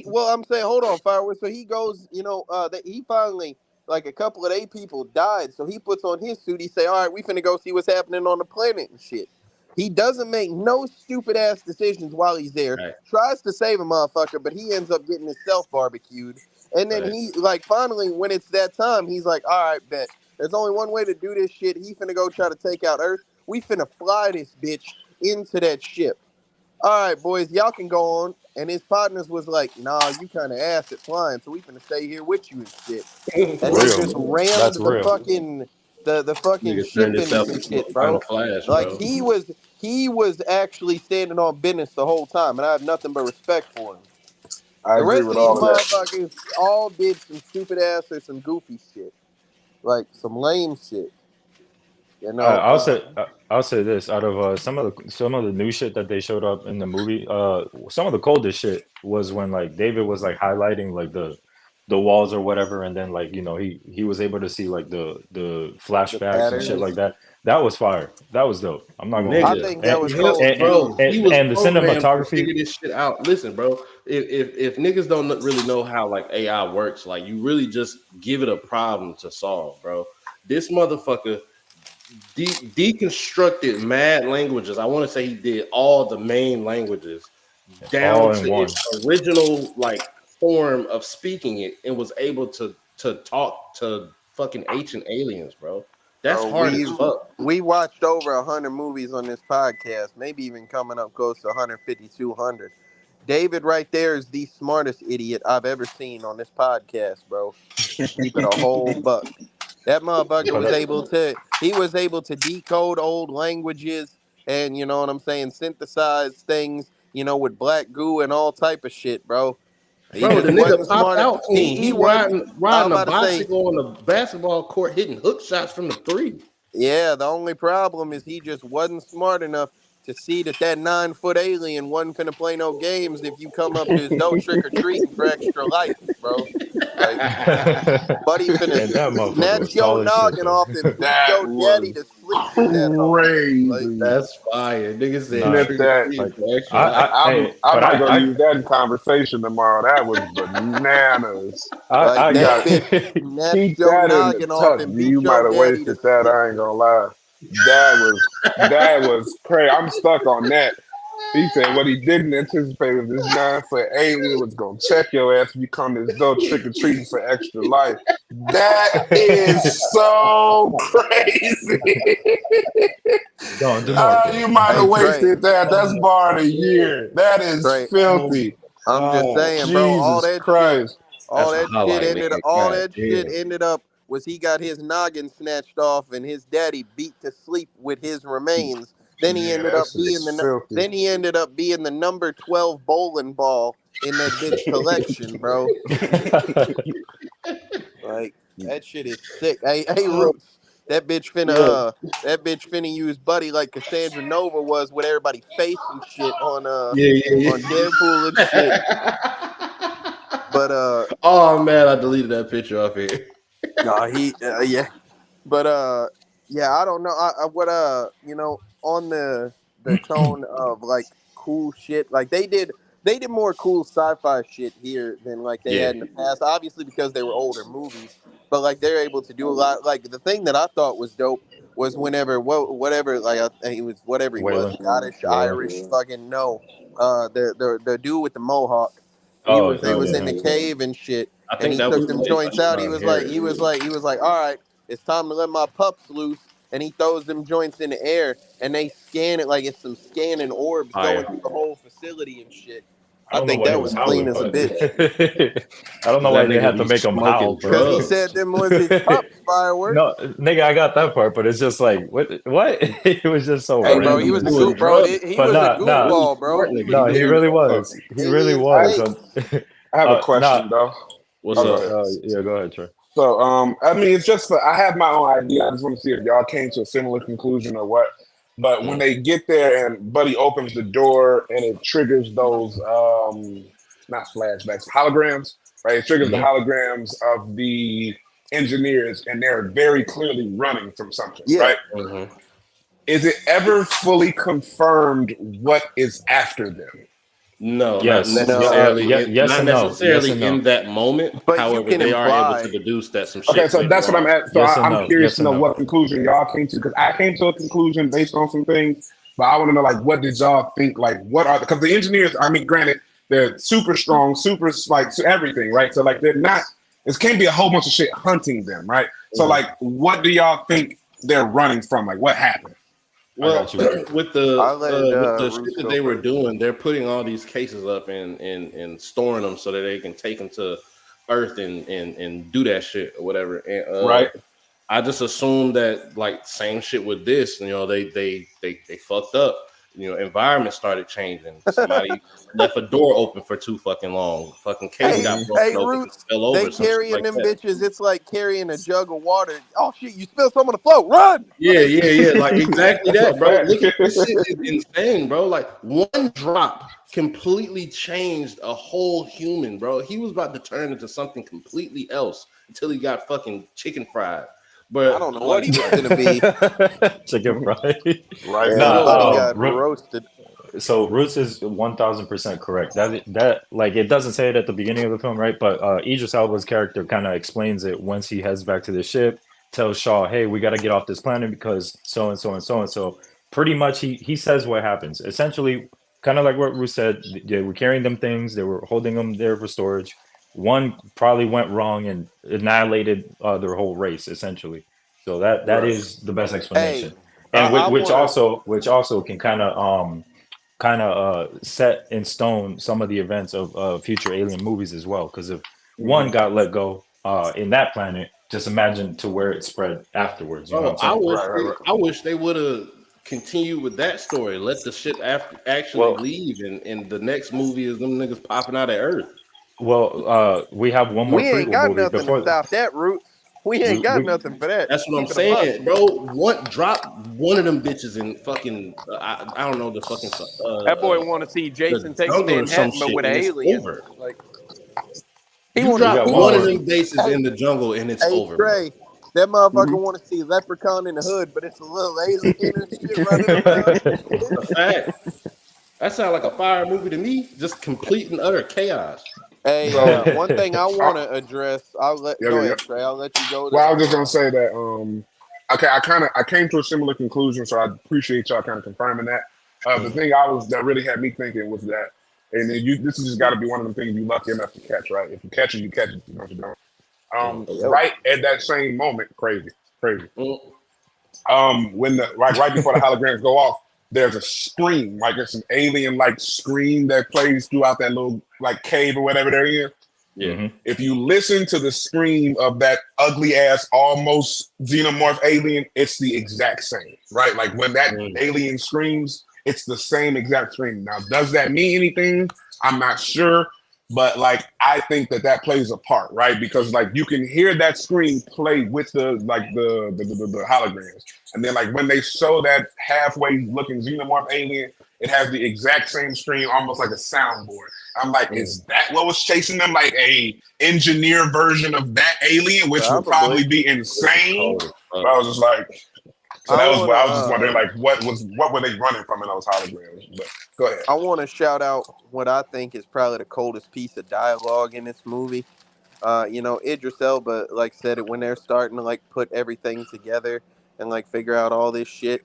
well, I'm saying, hold on, Fireworks. So he goes, he finally, like a couple of they people died. So he puts on his suit. He say, all right, we finna go see what's happening on the planet and shit. He doesn't make no stupid ass decisions while he's there. Right. Tries to save a motherfucker, but he ends up getting himself barbecued. And then Right. he, like, finally, when it's that time, he's like, all right, bet. There's only one way to do this shit. He finna go try to take out Earth. We finna fly this bitch into that ship. All right, boys, y'all can go on. And his partners was like, nah, you kind of ass at flying, so we finna stay here with you and shit. For And they real. just rammed That's the real. fucking the fucking Nigga turned ship into himself some into shit, a bro. Final Flash, Like bro. he was actually standing on business the whole time, and I have nothing but respect for him. I The agree rest of with these all of that. motherfuckers all did some stupid ass or some goofy shit, like some lame shit. You know, I'll say this: out of some of the new shit that they showed up in the movie, some of the coldest shit was when like David was like highlighting like the walls or whatever, and then like he was able to see like the the flashbacks and shit patterns. like that. That was fire. That was dope. I'm not gonna I hold Nigga, you. think that was him, cold too. he was And the programmed to cinematography. figure this shit out. Listen, bro, if niggas don't really know how like AI works, like you really just give it a problem to solve, bro. This motherfucker deconstructed mad languages. I want to say he did all the main languages down All to in one. its original like form of speaking it, and was able to talk to fucking ancient aliens, bro. That's Bro, hard as fuck. we watched over 100 movies on this podcast, maybe even coming up close to 150, 200. David right there is the smartest idiot I've ever seen on this podcast, bro. Keep it a whole buck. That motherfucker But was able to decode old languages and you know what I'm saying, synthesize things, with black goo and all type of shit, bro. He Bro, the just nigga wasn't popped smart. out clean. He He wasn't. I'm riding a about to say, bicycle on the basketball court, hitting hook shots from the three. yeah, the only problem is he just wasn't smart enough to see that 9 foot alien wasn't finna play no games if you come up to his door trick or treating for extra life, bro. Like, buddy finna and that motherfucker snatch was your tall as shit noggin though. off and beat That your daddy was to sleep with that hoe. Like, crazy. That's fire. Nigga said Nah, Snip trick or that. treating like for extra life. I but might go use that in conversation tomorrow. That was bananas. like You that got bitch I snatched keep your that in the noggin off tuck. and beat You might your have daddy to wasted that. sleep. I ain't gonna lie. That was crazy. I'm stuck on that. He said what he didn't anticipate was this 9 foot alien was gonna check your ass if you come to his door trick or treating for extra life. That is so crazy. don't do more. You might Hey have Trey, wasted that. That's bar of the year. That is Trey, Oh my filthy. I'm just god. saying, bro. Jesus Christ. That's a highlight, nigga. All God that shit damn. ended up was he got his noggin snatched off and his daddy beat to sleep with his remains. Then he Yeah, ended that up shit being is filthy. the number 12 bowling ball in that bitch collection, bro. Like that shit is sick. Hey, Oh, Roots, yeah. that bitch finna use Buddy like Cassandra Nova was with everybody face and shit Yeah, on yeah, Deadpool and shit. yeah. But Oh man, I deleted that picture off here. no, yeah. But yeah, I don't know. What on the tone of like cool shit. Like they did more cool sci-fi shit here than like they Yeah, had in the past. Obviously because they were older movies, but like they're able to do a lot. Like the thing that I thought was dope was whenever whatever like I think he was whatever he was, Waylon. Scottish, Waylon. Irish, fucking no. The dude with the mohawk. Oh, They oh was yeah. in the cave and shit, I and think he that was took them played by joints out. Sean Harris. He was like, all right, it's time to let my pups loose. And he throws them joints in the air, and they scan it like it's some scanning orbs going Fire. through the whole facility and shit. I I don't know think why he that was was clean howling, as a but bitch. I don't know why That they nigga had to be make him howl, smoking but Cause he drugs. said them was his pups, no, fireworks. nigga, I got that part, but it's just like what? What? It was just so Hey, That bro, nigga he be was a randomness. doing goop, bro. drugs. He But was a nah, Really goofball, bro. smart He nigga. was He no, he been doing in really that was. motherfucker. He really alien was. space. I have a Nah. question though. What's Oh, go up? ahead. Yeah, go ahead, Trey. So, I mean, it's just I have my own idea. I just want to see if y'all came to a similar conclusion or what. But when Mm. they get there and Buddy opens the door and it triggers those not flashbacks, holograms, right? It triggers the Hmm. holograms of the engineers and they're very clearly running from something, Yeah. right? Mhm. Is it ever fully confirmed what is after them? No, not Yes. necessarily. Yes Not and no. Yes necessarily and no. in that moment. But you However, can they are able imply. to deduce that some Okay, shit so may be that's what I'm wrong. at. So Yes and I'm no. curious Yes to and know no. what conclusion y'all came to, because I came to a conclusion based on some things, but I want to know like what did y'all think? Like, what are because the engineers? I mean, granted, they're super strong, super like everything, right? So like they're not. It can't be a whole bunch of shit hunting them, right? So Mhm. like, what do y'all think they're running from? Like, what happened? I Well, got you. with I'll let the Roos shit that go they were first. doing, they're putting all these cases up and storing them so that they can take them to Earth and do that shit or whatever. And Right. I just assumed that like same shit with this. You know, they fucked up. You know, environment started changing. Somebody left a door open for too fucking long. Fucking case got Mhm. broken Hey, open, Roots, fell they over, some shit carrying like them that. bitches. It's like carrying a jug of water. Oh shit! You spilled some on the floor. Run! Yeah, Like, yeah, yeah. Like exactly That's that, a bro. fact. Look at this shit is insane, bro. Like one drop completely changed a whole human, bro. He was about to turn into something completely else until he got fucking chicken fried. I But don't know what like he was gonna be. Chicken fry. Right. He Now, looked. He Nah. got roasted. So Roots is 1000% correct. That like it doesn't say it at the beginning of the film, right? But Idris Elba's character kind of explains it once he heads back to the ship, tells Shaw, "Hey, we got to get off this planet because so and so and so and so." Pretty much, he says what happens. Essentially, kind of like what Root said. They were carrying them things. They were holding them there for storage. One probably went wrong and annihilated their whole race, essentially. So that right. is the best Hey, explanation, and I which wanna. also can kind of set in stone some of the events of future alien movies as well. Because if one Mhm. got let go in that planet, just imagine to where it spread afterwards. You know what I'm bro, saying? Right. Right. Right. I wish they would have continued with that story. Let the ship actually Well, leave, and the next movie is them niggas popping out of Earth. we have one more We ain't prequel got movie nothing to before. stop that, Roots. We ain't got We nothing for that. That's what I'm Keep it a buck. saying, bro. Drop one of them bitches in fucking I don't know the fucking That boy want to see Jason the takes jungle or some Manhattan, but shit, with an and it's alien. over. Like he You want we to. drop got He one one want of to more. see. them bases Hey, in the jungle, and it's hey, over, bro. Trey. That motherfucker Mhm. want to see Leprechaun in the hood, but it's a little alien and shit running around and shit. A fact. That sounds like a fire movie to me. Just complete and utter chaos. Hey, So, one thing I I, want to address. I'll let yeah, go yeah. ahead, Trey. I'll let you go Well, I there. was just gonna say that. Okay, I came to a similar conclusion, so I appreciate y'all kind of confirming that. The Mhm. thing that really had me thinking was that, and then this has just got to be one of the things you lucky enough to catch, right? If you catch it, you catch it. You know, if you don't. Mhm. Hey, yo. Right at that same moment, crazy. Mhm. When the right before the holograms go off, there's a scream, like it's an alien like scream that plays throughout that little like cave or whatever they're in. Yeah. If you listen to the scream of that ugly ass, almost xenomorph alien, it's the exact same, right? Like when that Mhm. alien screams, it's the same exact scream. Now, does that mean anything? I'm not sure, but like I think that plays a part, right? Because like you can hear that scream play with the holograms, and then like when they show that halfway looking xenomorph alien, it has the exact same scream, almost like a soundboard. I'm like, Mhm. is that what was chasing them? Like a engineer version of that alien, which would Probably. probably be insane. Cold as But I fuck. was just like, so I that was wanna. what I was just wondering, like, what were they running from in those holograms? But go ahead. I want to shout out what I think is probably the coldest piece of dialogue in this movie. Idris Elba like said it when they're starting to like put everything together and like figure out all this shit.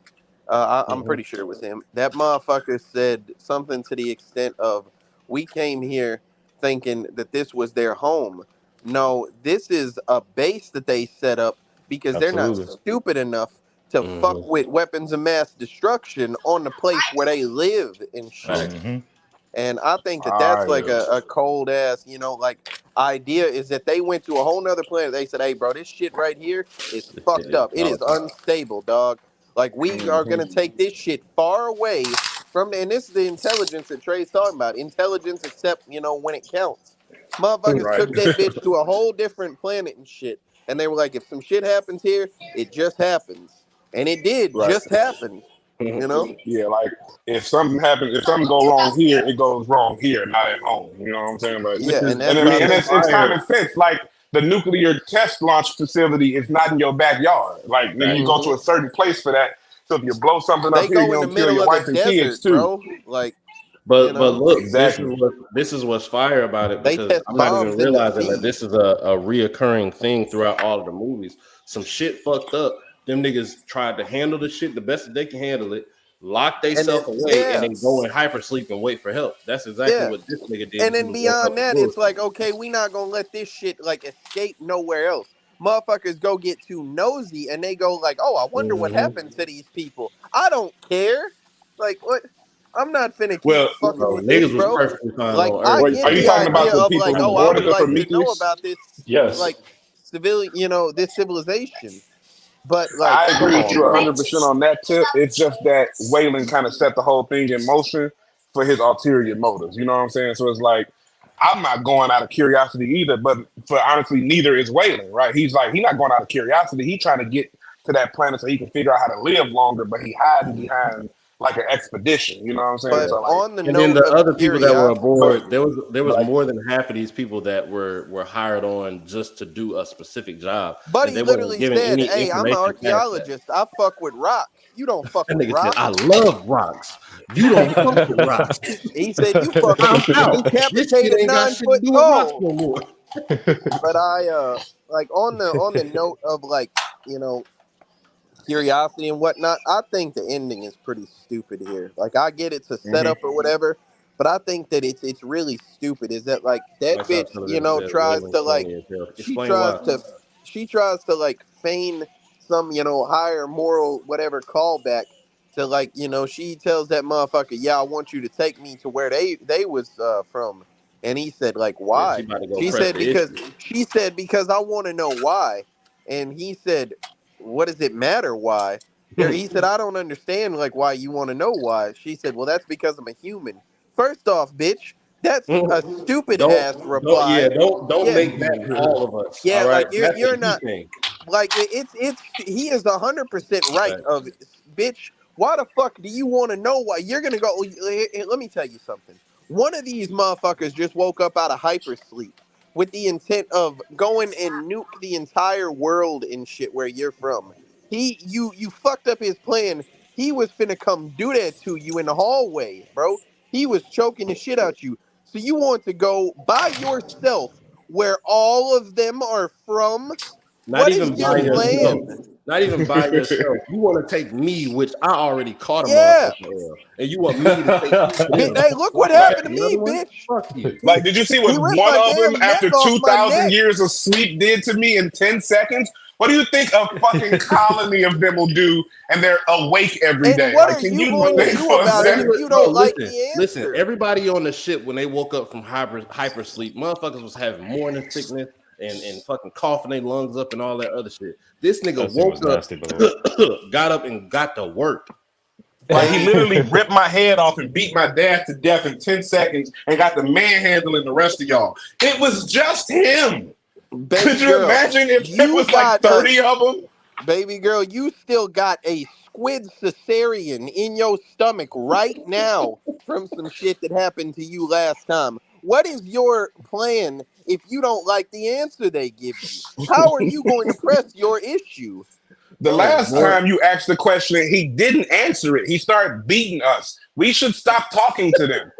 I'm Mhm. pretty sure it was him. That motherfucker said something to the extent of, "We came here thinking that this was their home. No, this is a base that they set up because they're not Absolutely. stupid enough to fuck Mhm. with weapons of mass destruction on the place where they live and shit." Facts. Hmm. And I think that Ah, that's like yeah. a cold ass, like idea is that they went to a whole nother planet. They said, "Hey, bro, this shit right here is This shit fucked is up. It is garbage. unstable, dog. Like we are Mm-hmm. gonna take this shit far away from." And this is the intelligence that Trey's talking about. Intelligence, except when it counts. Motherfuckers Right. took that bitch to a whole different planet and shit. And they were like, if some shit happens here, it just happens. And it did Right. just happen. You Mhm. know? Yeah, like if something happens, if something go wrong here, it goes wrong here, not at home. You know what I'm saying? But Yeah, and and that's I I mean, and think it's Fire. common sense. Like the nuclear test launch facility is not in your backyard. Like, then you go to a certain place for that. So if you blow something They up here, you go in the don't kill middle your of the wife and kids desert, too. bro. Like, But look, exactly. this is what's fire about it, they because test I'm not even bombs in the realizing that sea. this is a reoccurring thing throughout all of the movies. Some shit fucked up. Them niggas tried to handle the shit the best that they can handle it, lock And then, themselves away, and then go in hypersleep and wait for help. That's exactly what this nigga did. And He then was woke up beyond that, to it's bullshit. like, okay, we not gonna let this shit like escape nowhere else. Motherfuckers go get too nosy and they go like, oh, I wonder what happened to these people. I don't care. Like, what? I'm not finna keep Well, fucking Bro, with this, niggas was bro. perfectly fine Like, on I Earth. get are you the talking about idea the of people like, who oh, I boarded would the like to know Prometheus? about this, Yes. like, civilian, this civilization. But like, I come agree with on, you bro. 100% on that tip. It's just that Waylon kind of set the whole thing in motion for his ulterior motives. You know what I'm saying? So it's like, I'm not going out of curiosity either, but for honestly, neither is Waylon, right? He's not going out of curiosity. He's trying to get to that planet so he can figure out how to live longer, but he hiding behind like an expedition. You know what I'm saying? But So like, on the And then note the of other people that were curiosity, but aboard, there was like, more than half of these people that were hired on just to do a specific job, and Buddy they wasn't literally given said, any "Hey, I'm an information past that. archaeologist. I fuck with rocks. You don't fuck That with nigga said, rocks." "I love rocks. You don't fuck with rocks. He said, "You fuck with I'm out. This shit decapitated ain't got shit to 9-foot do with rocks skulls." no more." But I like on the note of like curiosity and whatnot, I think the ending is pretty stupid here. Like I get it's a setup or whatever, but I think that it's really stupid. Is that like that My bitch, television says tries Waylon to like corny as hell. she Explain tries why. to she tries to like feign some, higher moral whatever callback to like, she tells that motherfucker, "Yeah, I want you to take me to where they was from." And he said like, Yeah, she "Why?" about to go She press said the because issue. I want to know why. And he said, "What does it matter why?" He said, "I don't understand like why you want to know why." She said, "Well, that's because I'm a human." First off, bitch, that's a stupid ass reply. Don't Yeah, make that all of us. yeah, All right, like that's a you're you not thing. like it's he is 100% right Right. of bitch. Why the fuck do you want to know why you're gonna go? Let me tell you something. One of these motherfuckers just woke up out of hypersleep with the intent of going and nuke the entire world and shit where you're from. You fucked up his plan. He was finna come do that to you in the hallway, bro. He was choking the shit out you. So you want to go by yourself where all of them are from? Not What is even your by yourself. plan? Not even by yourself. You want to take me, which I already caught a Yeah. motherfucker L, and you want me to take you to them. Hey, look what What, you like, happened to got me, another one? bitch. Fuck you. like, did you see He what ripped one my of them damn after neck off my 2,000 neck. years of sleep did to me in 10 seconds? What do you think a fucking colony of them will do? And they're awake every And day. what Like, are can you you going to think do for a about it second? if you don't like Listen, the listen. answer? Everybody on the ship when they woke up from hyper sleep, motherfuckers was having morning sickness and fucking coughing their lungs up and all that other shit. This nigga That scene was woke up, nasty, by the way. got up and got to work. Like, he Hey, literally ripped my head off and beat my dad to death in 10 seconds and got the manhandling the rest of y'all. It was just him. baby Could you girl, imagine if there you was like got 30 of them? baby girl, you still got a squid cesarean in your stomach right now from some shit that happened to you last time. What is your plan if you don't like the answer they give you? How are you going to press your issue? The Bro, last time you asked the question, he didn't answer it. He started beating us. We should stop talking to them.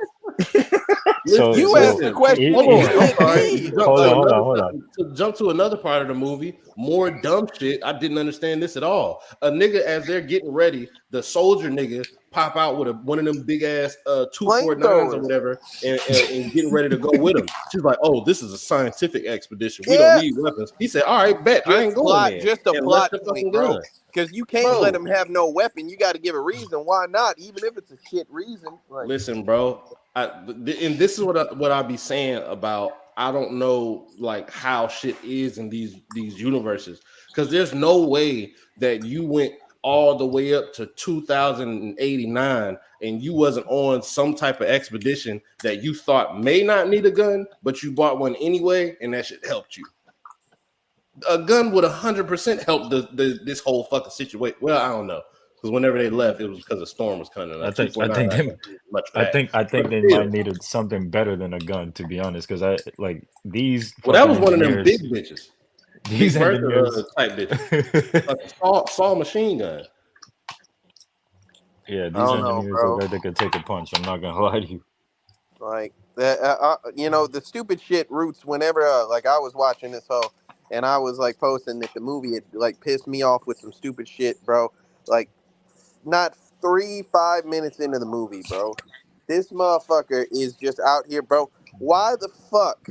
You asked the question Hold and you on. I'm hit sorry. me. Hold on. To jump to another part of the movie, more dumb shit. I didn't understand this at all. A nigga, as they're getting ready, the soldier nigga pop out with one of them big ass 249s or Flamethrowers. whatever, and getting ready to go with him. She's like, "Oh, this is a scientific expedition. We don't Yeah. need weapons." He said, "All right, bet I ain't going there." Just a And plot left the point, fucking bro. gun. Because you can't let them have no weapon. You got to give a reason why not, even if it's a shit reason. Like, Listen, bro, and this is what I be saying about I don't know like how shit is in these universes, because there's no way that you went all the way up to 2089 and you wasn't on some type of expedition that you thought may not need a gun, but you bought one anyway, and that shit helped you. A gun would 100% help this whole fucking situation. Well, I don't know. Because whenever they left, it was because a storm was coming. I Like think 249 much I back. think But they still, might needed something better than a gun, to be honest, because I like these well, that fucking was one of them big engineers. bitches, These Big Bertha engineers. type bitches, like a saw machine gun. Yeah, I these don't know, engineers look bro. like they could take a punch. I'm not gonna lie to you. Like that, the stupid shit roots. Whenever like I was watching this whole, and I was like posting that the movie had like pissed me off with some stupid shit, bro. Like, not 5 minutes into the movie, bro, this motherfucker is just out here, bro. Why the fuck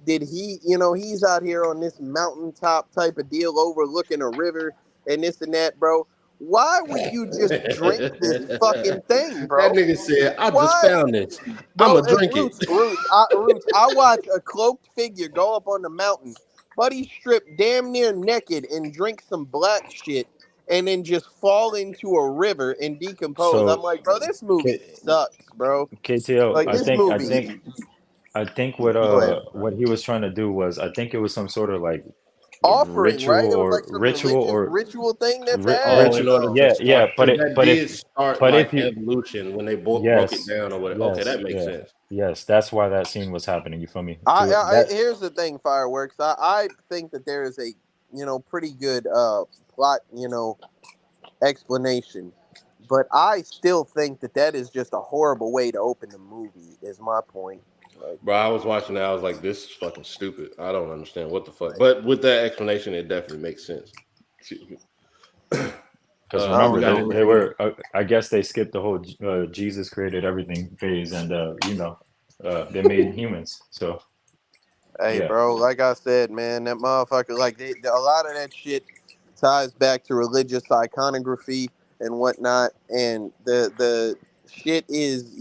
did he? He's out here on this mountaintop type of deal, overlooking a river and this and that, bro. Why would you just drink this fucking thing, That bro? nigga said, "I just Why? found this. Bro, I'ma hey, drink it." Roots. I watch a cloaked figure go up on the mountain, but he stripped damn near naked and drink some black shit, and then just fall into a river and decompose. I'm So like, bro, this movie K- sucks, bro. KTL, Like this movie. I think Go ahead. what he was trying to do was I think it was some sort of like Offering, right? It was like some ritual religious or ritual thing that's Oh, happening. in ritual. order So to Yeah, start, because that but did if start but like if you evolution when they broke it yes down or whatever. Okay, yes that makes yeah sense. yes that's why that scene was happening. You feel me? To I that. here's the thing, fireworks. I think that there is a pretty good plot explanation. But I still think that that is just a horrible way to open the movie. Is my point. Like, Bro, I was watching that. I was like, "This is fucking stupid. I don't understand what the fuck." But with that explanation, it definitely makes sense. Because I You remember, don't got know, they man. were. I guess they skipped the whole Jesus created everything phase, and they made humans. So Hey, yeah. bro. Like I said, man, that motherfucker. Like a lot of that shit ties back to religious iconography and whatnot. And the shit is,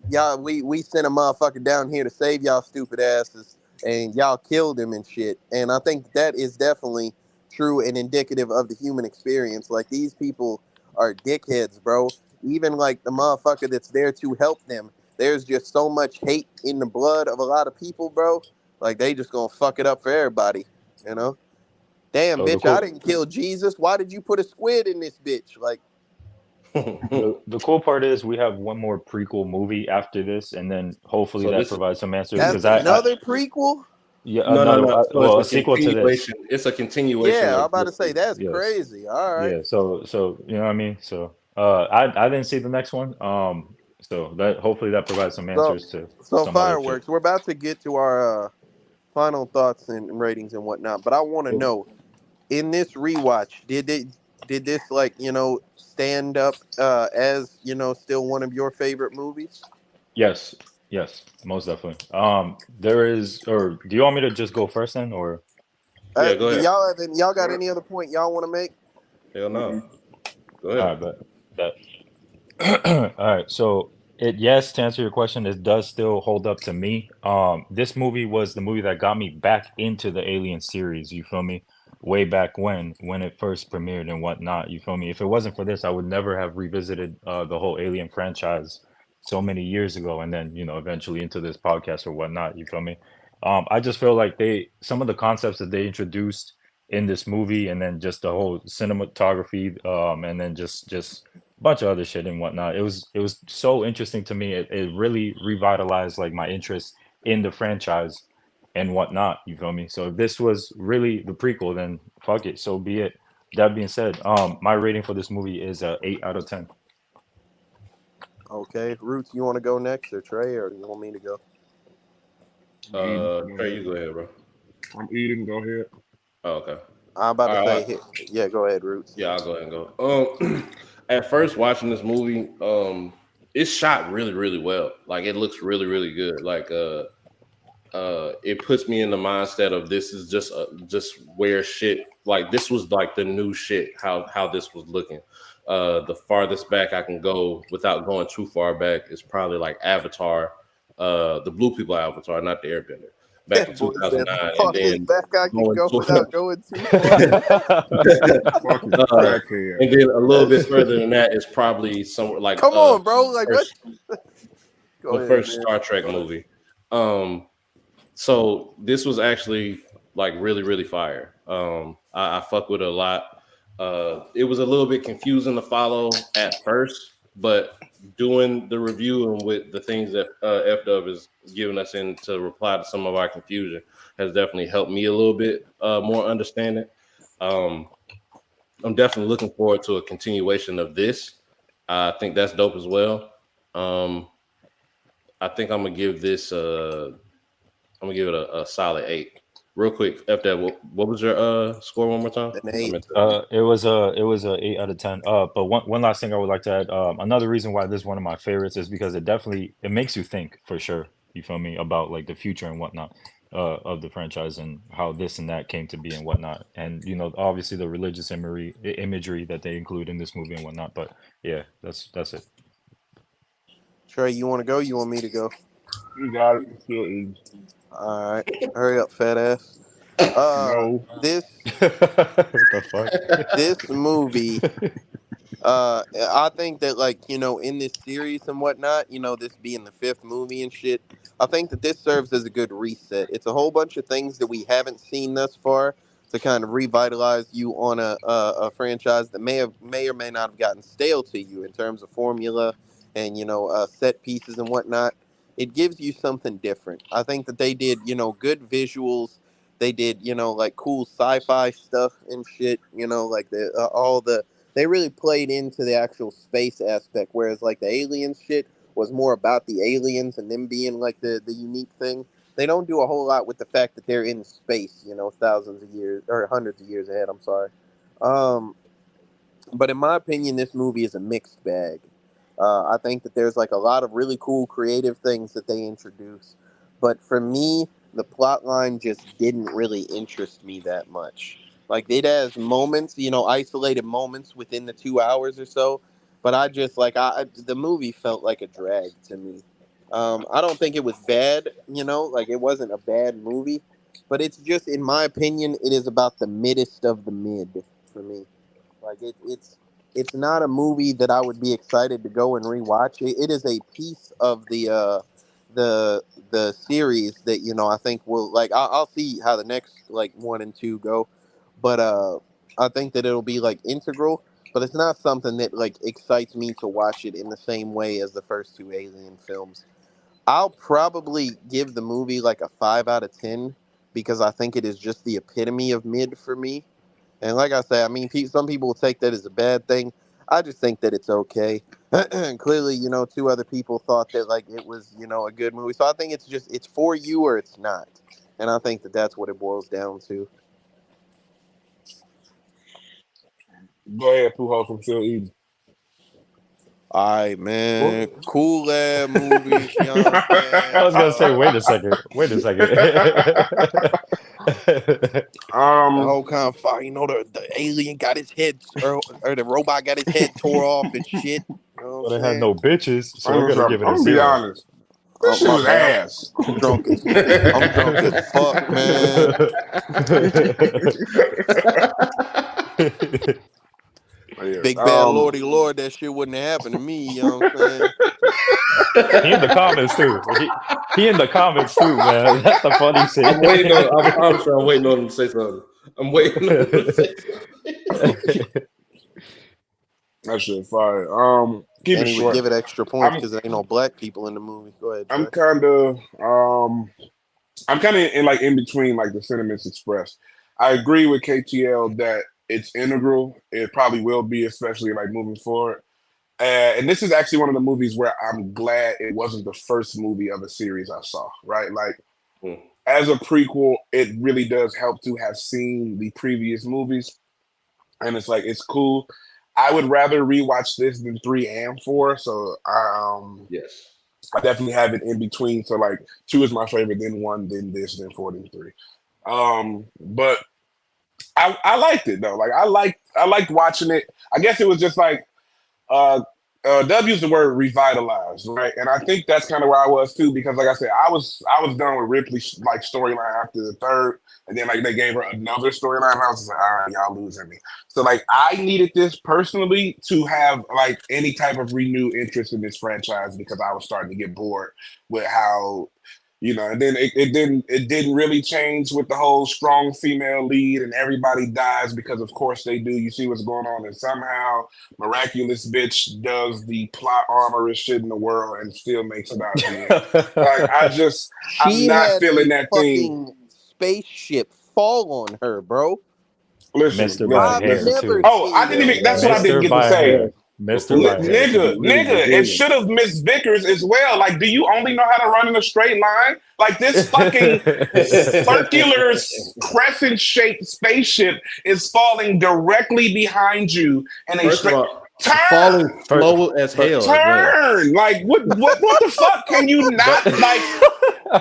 y'all, we sent a motherfucker down here to save y'all stupid asses, and y'all killed him and shit. And I think that is definitely true and indicative of the human experience. Like, these people are dickheads, bro. Even like the motherfucker that's there to help them. There's just so much hate in the blood of a lot of people, bro. Like, they just gonna fuck it up for everybody, you know? Damn, So the bitch, I cool didn't kill Jesus. Why did you put a squid in this bitch? Like, the cool part is we have one more prequel movie after this, and then hopefully So that this, provides some answers. this that's Because another prequel? yeah, no, another no. So it's well, a a sequel to this. continuation. It's a continuation Yeah, I'm of about to this say that's Yes. crazy. All right. Yeah. So you know what I mean. So I didn't see the next one. So that hopefully that provides some So, answers to so some other shit. fireworks. We're about to get to our final thoughts and ratings and whatnot, but I want to know, in this rewatch, did this like stand up as still one of your favorite movies? Yes. Yes. Most definitely. There is, or do you want me to just go first then, or? Yeah, go Do ahead. y'all got any other point y'all want to make? Hell no. Go All ahead. right, but that. All right. So yes, to answer your question, it does still hold up to me. This movie was the movie that got me back into the Alien series. You feel me? Way back when it first premiered and whatnot. You feel me? If it wasn't for this, I would never have revisited the whole Alien franchise so many years ago, and then eventually into this podcast or whatnot. You feel me? I just feel like some of the concepts that they introduced in this movie, and then just the whole cinematography, and then just bunch of other shit and whatnot. It was so interesting to me. It really revitalized like my interest in the franchise and whatnot. You feel me? So if this was really the prequel, then fuck it, so be it. That being said, my rating for this movie is a 8 out of 10. Okay, Roots, you want to go next, or Trey, or do you want me to go? I'm eating. Go Trey, ahead. you go ahead, bro. I'm eating. Go ahead. Oh, okay. I'm about to All say, right. yeah, go ahead, Roots. Yeah, I'll go ahead and go. At first watching this movie, it's shot really, really well. Like, it looks really, really good. Like, it puts me in the mindset of this is just where shit, like, this was like the new shit. How this was looking. The farthest back I can go without going too far back is probably like Avatar, the Blue People Avatar, not the Airbender. Back in That boy said the 2009, and farthest then back I can going go to without going too far. Fucking uh, crackhead. and then a little bit further than that is probably somewhere like Come on, bro. Like, what? first, Go the ahead, first man. Star Trek movie. So this was actually like really, really fire. I fuck with it a lot. It was a little bit confusing to follow at first, but doing the review and with the things that F-Dub is giving us in to reply to some of our confusion has definitely helped me a little bit more understanding. I'm definitely looking forward to a continuation of this. I think that's dope as well. I think I'm gonna give this. I'm gonna give it a solid 8. Real quick, after that, what was your score one more time? An 8. It was a 8 out of 10. But one last thing I would like to add. Another reason why this is one of my favorites is because it makes you think for sure. You feel me about like the future and whatnot of the franchise and how this and that came to be and whatnot. And obviously the religious imagery that they include in this movie and whatnot. But yeah, that's it. Trey, you want to go? You want me to go? You got it. Still easy. All right, hurry up, fat ass. No. This What the fuck? this movie, I think that like in this series and whatnot, this being the 5th movie and shit, I think that this serves as a good reset. It's a whole bunch of things that we haven't seen thus far to kind of revitalize you on a franchise that may or may not have gotten stale to you in terms of formula and set pieces and whatnot. It gives you something different. I think that they did good visuals. They did like cool sci-fi stuff and shit. Like they really played into the actual space aspect, whereas like the aliens shit was more about the aliens and them being like the unique thing. They don't do a whole lot with the fact that they're in space, thousands of years or hundreds of years ahead. I'm sorry. Um, but in my opinion, this movie is a mixed bag. I think that there's like a lot of really cool creative things that they introduce, but for me, the plot line just didn't really interest me that much. Like it has moments, isolated moments within the 2 hours or so, but I just like the movie felt like a drag to me. I don't think it was bad, like it wasn't a bad movie, but it's just, in my opinion, it is about the middest of the mid for me. Like it's not a movie that I would be excited to go and rewatch. It is a piece of the the series that I think will like I'll see how the next like 1 and 2 go, but I think that it'll be like integral. But it's not something that like excites me to watch it in the same way as the first 2 Alien films. I'll probably give the movie like a 5 out of 10 because I think it is just the epitome of mid for me. And like I say, I mean, some people will take that as a bad thing. I just think that it's okay. And clearly, 2 other people thought that like it was, a good movie. So I think it's for you or it's not. And I think that that's what it boils down to. Go ahead, Pujols. I'm still easy. All right, man. Cool ass movie. You know what I'm saying? I was gonna say, wait a second. The whole kind of fire, the alien got his head, or the robot got his head tore off and shit. You know But it had no bitches, so I gotta give it a I'm gonna be 0. honest. This shit was ass. I'm drunk as fuck, man. Big bad Lordy Lord, that shit wouldn't have happened to me, you know what I'm saying? He in the comments too. He in the comments too, man. That's the funny shit. I'm waiting on him to say something. I'm waiting on him to say something. That shit fire. Keep And it he short. would give it extra points because there ain't no black people in the movie. Go ahead, Trey. I'm kind of in between like the sentiments expressed. I agree with KTL that it's integral. It probably will be, especially like moving forward. And this is actually one of the movies where I'm glad it wasn't the first movie of a series I saw, right? Like as a prequel, it really does help to have seen the previous movies. And it's like, it's cool. I would rather rewatch this than 3 and 4. So yes, I definitely have it in between. So like 2 is my favorite, then 1, then this, then 4, then 3. But I liked it though. Like I liked watching it. I guess it was just like W used the word revitalized, right? And I think that's kind of where I was too, because like I said, I was done with Ripley's like storyline after the 3rd, and then like they gave her another storyline, and I was just like, all right, y'all losing me. So like I needed this personally to have like any type of renewed interest in this franchise because I was starting to get bored with how And then it didn't really change with the whole strong female lead and everybody dies because of course they do. You see what's going on, and somehow miraculous bitch does the plot armorest shit in the world and still makes it out of the end. Like I'm She not had feeling a that thing. fucking spaceship fall on her, bro. Missed her by a I've hair never too. Oh, I seen didn't that. even. That's what I Missed didn't her get to by a say. hair. Missed her by a hair. Nigga, it should have missed Vickers as well. Like, do you only know how to run in a straight line? Like, this fucking circular crescent-shaped spaceship is falling directly behind you, and a First of straight all, turn. falling slow as hell. as well. Turn. Like, what the fuck? Can you not like?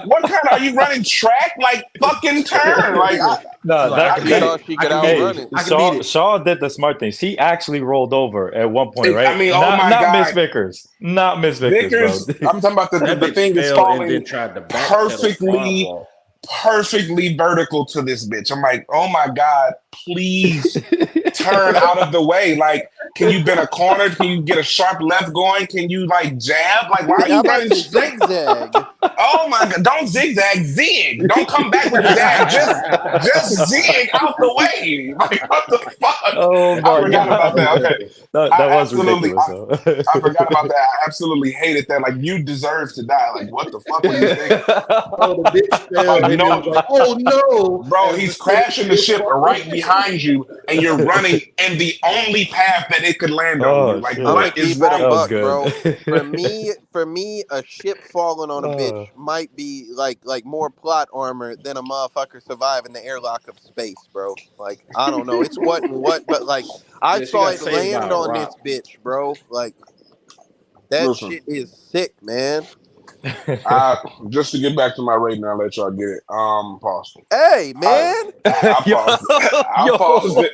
What kind are you running track? Like, fucking turn. Like, No, I thought she could outrun it. I can beat it. Shaw did the smart thing. She actually rolled over at one point, right? I mean, oh not, my not God. Miss Vickers. Not Miss Vickers, Vickers, bro. I'm talking about the That thing bitch is fell and falling then tried to backpedal perfectly vertical to this bitch. I'm like, oh my God, please turn out of the way. Like, can you bend a corner? Can you get a sharp left going? Can you like jab? Like, why are How you about running the straight? zigzag? Oh my God, don't zigzag, zig. Don't come back with zag. Just zig out the way. Like, what the fuck? Oh I my forgot God. about that. Okay. That was ridiculous, though. I forgot about that. I absolutely hated that. Like, you deserve to die. Like, what the fuck were you thinking? Oh, the bitch fell. Like, And no. it was like, oh no, Bro, he's crashing the ship right behind you, and you're running in the only path that it could land on you. Like, shit. I'm gonna what is keep it wrong a That with was buck, good. bro. For me, a ship falling on a bitch might be like more plot armor than a motherfucker surviving the airlock of space, bro. Like, I don't know, it's what and what, but like I Yeah, she saw got it saved by land a on rock. this bitch, bro. Like, that Listen. shit is sick, man. Just to get back to my rating, I'll let y'all get it. Pause. Hey, man. I paused it. I paused it.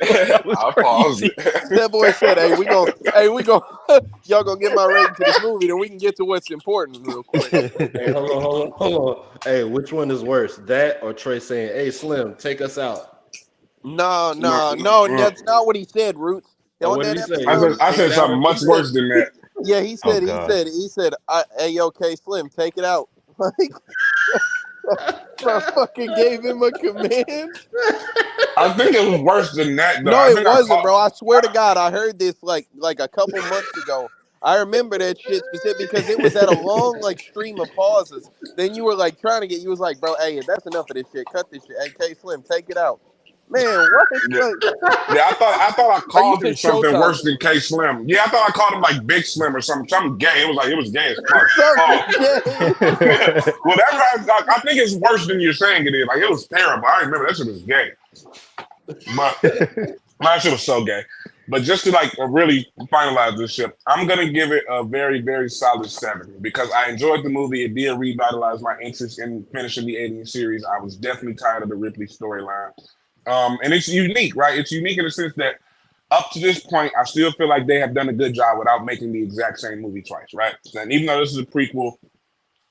I paused it. That boy said, "Hey, we gonna, y'all gonna get my rating to this movie, then we can get to what's important real quick." Hey, hold on. Hey, which one is worse, that or Trey saying, "Hey, Slim, take us out"? No, that's not what he said, Roots. Oh, On what that did he say? episode, I said something much worse than that. yeah, he said, Oh, God. he said, "Hey, okay, Slim, take it out." Like, I fucking gave him a command. I think it was worse than that, though. No, I it think wasn't, bro. I swear to God, I heard this like a couple months ago. I remember that shit specific because it was at a long like stream of pauses. Then you were like trying to you was like, bro, hey, that's enough of this shit. Cut this shit. Hey, K Slim, take it out. Man, what? Yeah. Like, Yeah, I thought I called you him said something Showtime. worse than K Slim. Yeah, I thought I called him like Big Slim or something gay. It was gay as fuck. Whatever. I think it's worse than you're saying it is. Like, it was terrible. I remember that shit was gay. But that shit was so gay. But just to like really finalize this shit, I'm gonna give it a very, very solid 7 because I enjoyed the movie. It did revitalize my interest in finishing the Alien series. I was definitely tired of the Ripley storyline. And it's unique, right? It's unique in the sense that up to this point, I still feel like they have done a good job without making the exact same movie twice, right? And even though this is a prequel,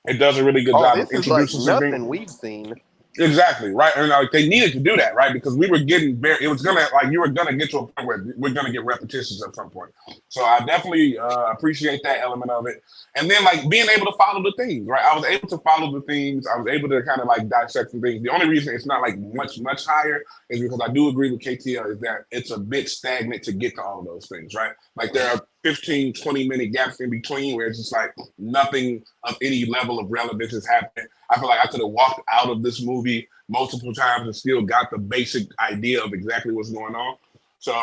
it does a really good job of this is like introducing something. nothing we've seen. Exactly, right? And like they needed to do that, right? Because we were getting it was gonna like you were gonna get to a point where we're gonna get repetitions at some point. So I definitely appreciate that element of it. And then like being able to follow the themes, right? I was able to follow the themes. I was able to kind of like dissect some things. The only reason it's not like much higher is because I do agree with KTL is that it's a bit stagnant to get to all of those things, right? Like there are 15, 20-minute gaps in between where it's just like nothing of any level of relevance is happening. I feel like I could have walked out of this movie multiple times and still got the basic idea of exactly what's going on. So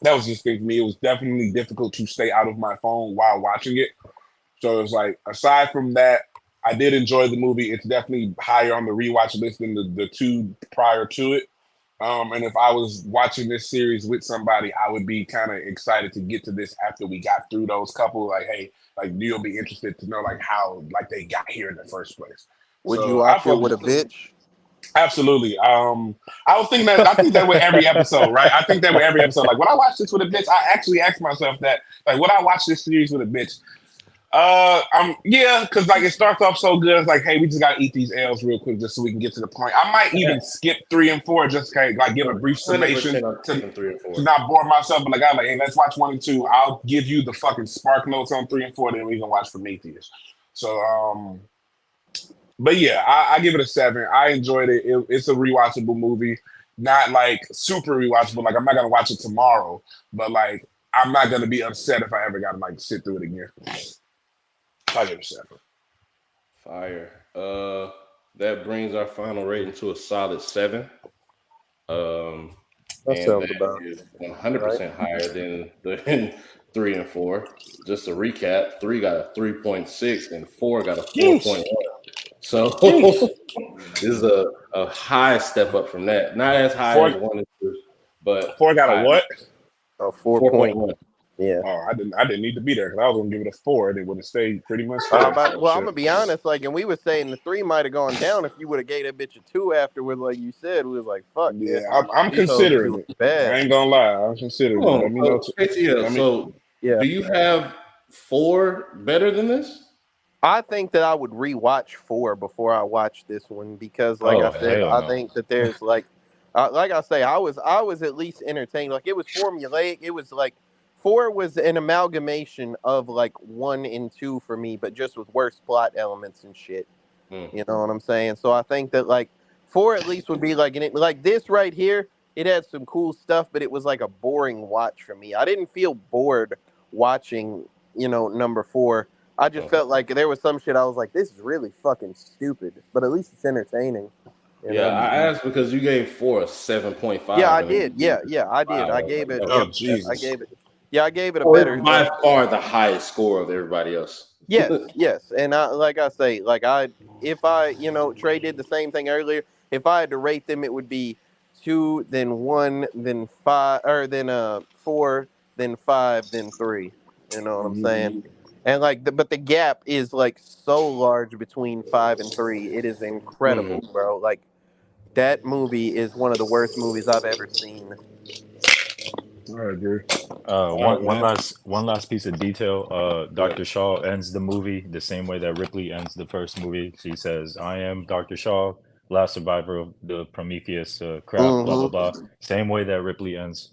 that was just thing for me. It was definitely difficult to stay out of my phone while watching it. So it's like, aside from that, I did enjoy the movie. It's definitely higher on the rewatch list than the two prior to it. And if I was watching this series with somebody, I would be kind of excited to get to this after we got through those couple. Like, hey, like you'll be interested to know like how like they got here in the first place. Would So you watch it with a bitch? Absolutely. I think that with every episode, right? I think that with every episode. Like when I watch this with a bitch, I actually ask myself that. Like, would I watch this series with a bitch? Because like it starts off so good. It's like, hey, we just gotta eat these L's real quick just so we can get to the point. I might even skip 3 and 4 just to like give a brief summation to not bore myself. But like I'm like, hey, let's watch 1 and 2. I'll give you the fucking spark notes on 3 and 4, then we can watch Prometheus. So But yeah, I give it a 7. I enjoyed it. It's a rewatchable movie. Not like super rewatchable. Like I'm not gonna watch it tomorrow, but like I'm not gonna be upset if I ever gotta like sit through it again. I give it a 7. Fire. That brings our final rating to a solid 7. Um, That and sounds that about is right. 100% higher than 3 and 4. Just to recap, 3 got a 3.6 and 4 got a 4.1. So this is a high step up from that. Not as high as 1 and 2, but 4 got high. a what? A 4.1. 4.1. Yeah. Oh, I didn't need to be there because I was gonna give it a 4 and it would have stayed pretty much Well, there. I'm gonna be honest. Like, and we were saying the 3 might have gone down if you would have gave that bitch a 2 afterwards. Like you said, we was like, "Fuck this." Yeah, I'm These hoes considering doing it. bad. I ain't gonna lie, I'm considering it. Let me know. So Yeah. do you have 4 better than this? I think that I would rewatch 4 before I watch this one because, like I said, hell I no. think that there's like I say, I was at least entertained. Like it was formulaic. It was like 4 was an amalgamation of like 1 and 2 for me, but just with worse plot elements and shit. You know what I'm saying? So I think that like 4 at least would be like like this right here. It had some cool stuff, but it was like a boring watch for me. I didn't feel bored watching, number 4. I just felt like there was some shit I was like, this is really fucking stupid, but at least it's entertaining. Yeah, I asked because you gave 4 a 7.5. Yeah, I did. Yeah, I did. I gave it. Oh, Jesus. I gave it. Yeah, I gave it a 4 better. is by far the highest score of everybody else. Yes, and if Trey did the same thing earlier. If I had to rate them, it would be 2, then 1, then 5, or then 4, then 5, then 3. You know what I'm saying? And but the gap is like so large between 5 and 3. It is incredible, bro. Like that movie is one of the worst movies I've ever seen. I agree. One last piece of detail. Dr. Shaw ends the movie the same way that Ripley ends the first movie. She says, "I am Dr. Shaw, last survivor of the Prometheus craft." Blah blah blah. Same way that Ripley ends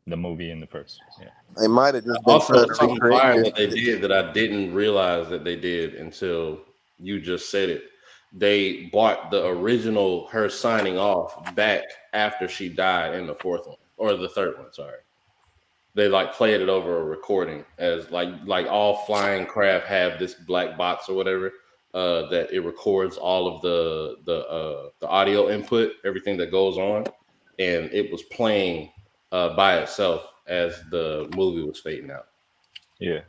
the movie in the first. Yeah. It might have just been Also, trying to something recreate fire this that they shit. did that I didn't realize that they did until you just said it. They bought the original her signing off back after she died in the 4th one or the 3rd one. Sorry, they like played it over a recording as like all flying craft have this black box or whatever that it records all of the audio input, everything that goes on, and it was playing by itself as the movie was fading out. Yeah.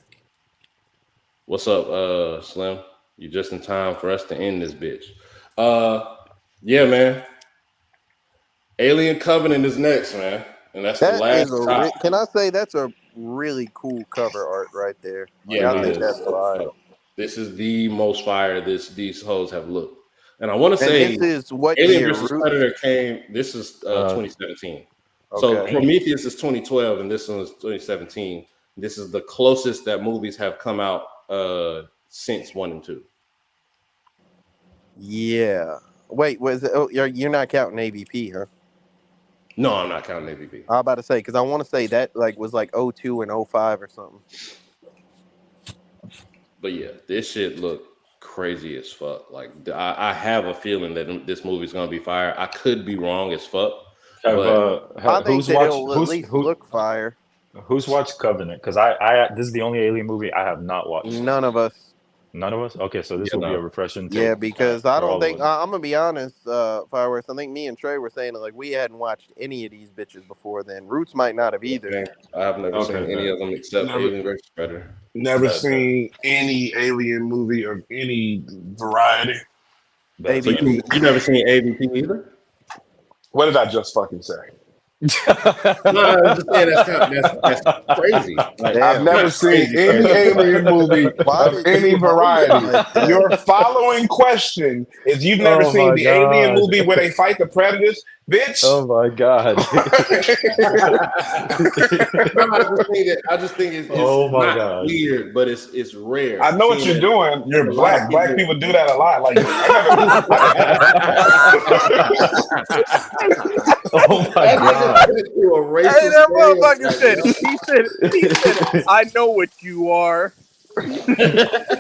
What's up, Slim? You just in time for us to end this bitch. Yeah, man. Alien Covenant is next, man. And that's the last shot. Can I say that's a really cool cover art right there? Yeah, I think that's fire. This is the most fire these hoes have looked. And I want to And say this is what Alien year? vs. Predator came. This is 2017. So Okay. Prometheus is 2012, and this one is 2017. This is the closest that movies have come out since 1 and 2. Yeah. Wait, was it? Oh, you're not counting AVP, huh? No, I'm not counting AVP. I was about to say because I want to say that was like 02 and 05 or something. But yeah, this shit look crazy as fuck. Like I have a feeling that this movie's gonna be fire. I could be wrong as fuck. I think that it'll at least look fire. Who's watched Covenant? Because this is the only Alien movie I have not watched. None of us. None of us? Okay, so this will be a refreshing take. Yeah, because I don't think I'm gonna be honest, Fireworks. I think me and Trey were saying like we hadn't watched any of these bitches before then. Roots might not have either. I've never seen any of them except Alien vs. Predator. Never seen any Alien movie of any variety. So you never seen AVP either? What did I just fucking say? No, I'm just saying that's crazy. Like, I've never seen any Alien movie of any variety. Your following question is you've never seen the Alien movie where they fight the Predators? Bitch. Oh my God. I just think it's not weird, but it's rare. I know what you're doing. You're black. Black people do that a lot. Like, oh my God. Hey, that motherfucker said, he said, I know what you are.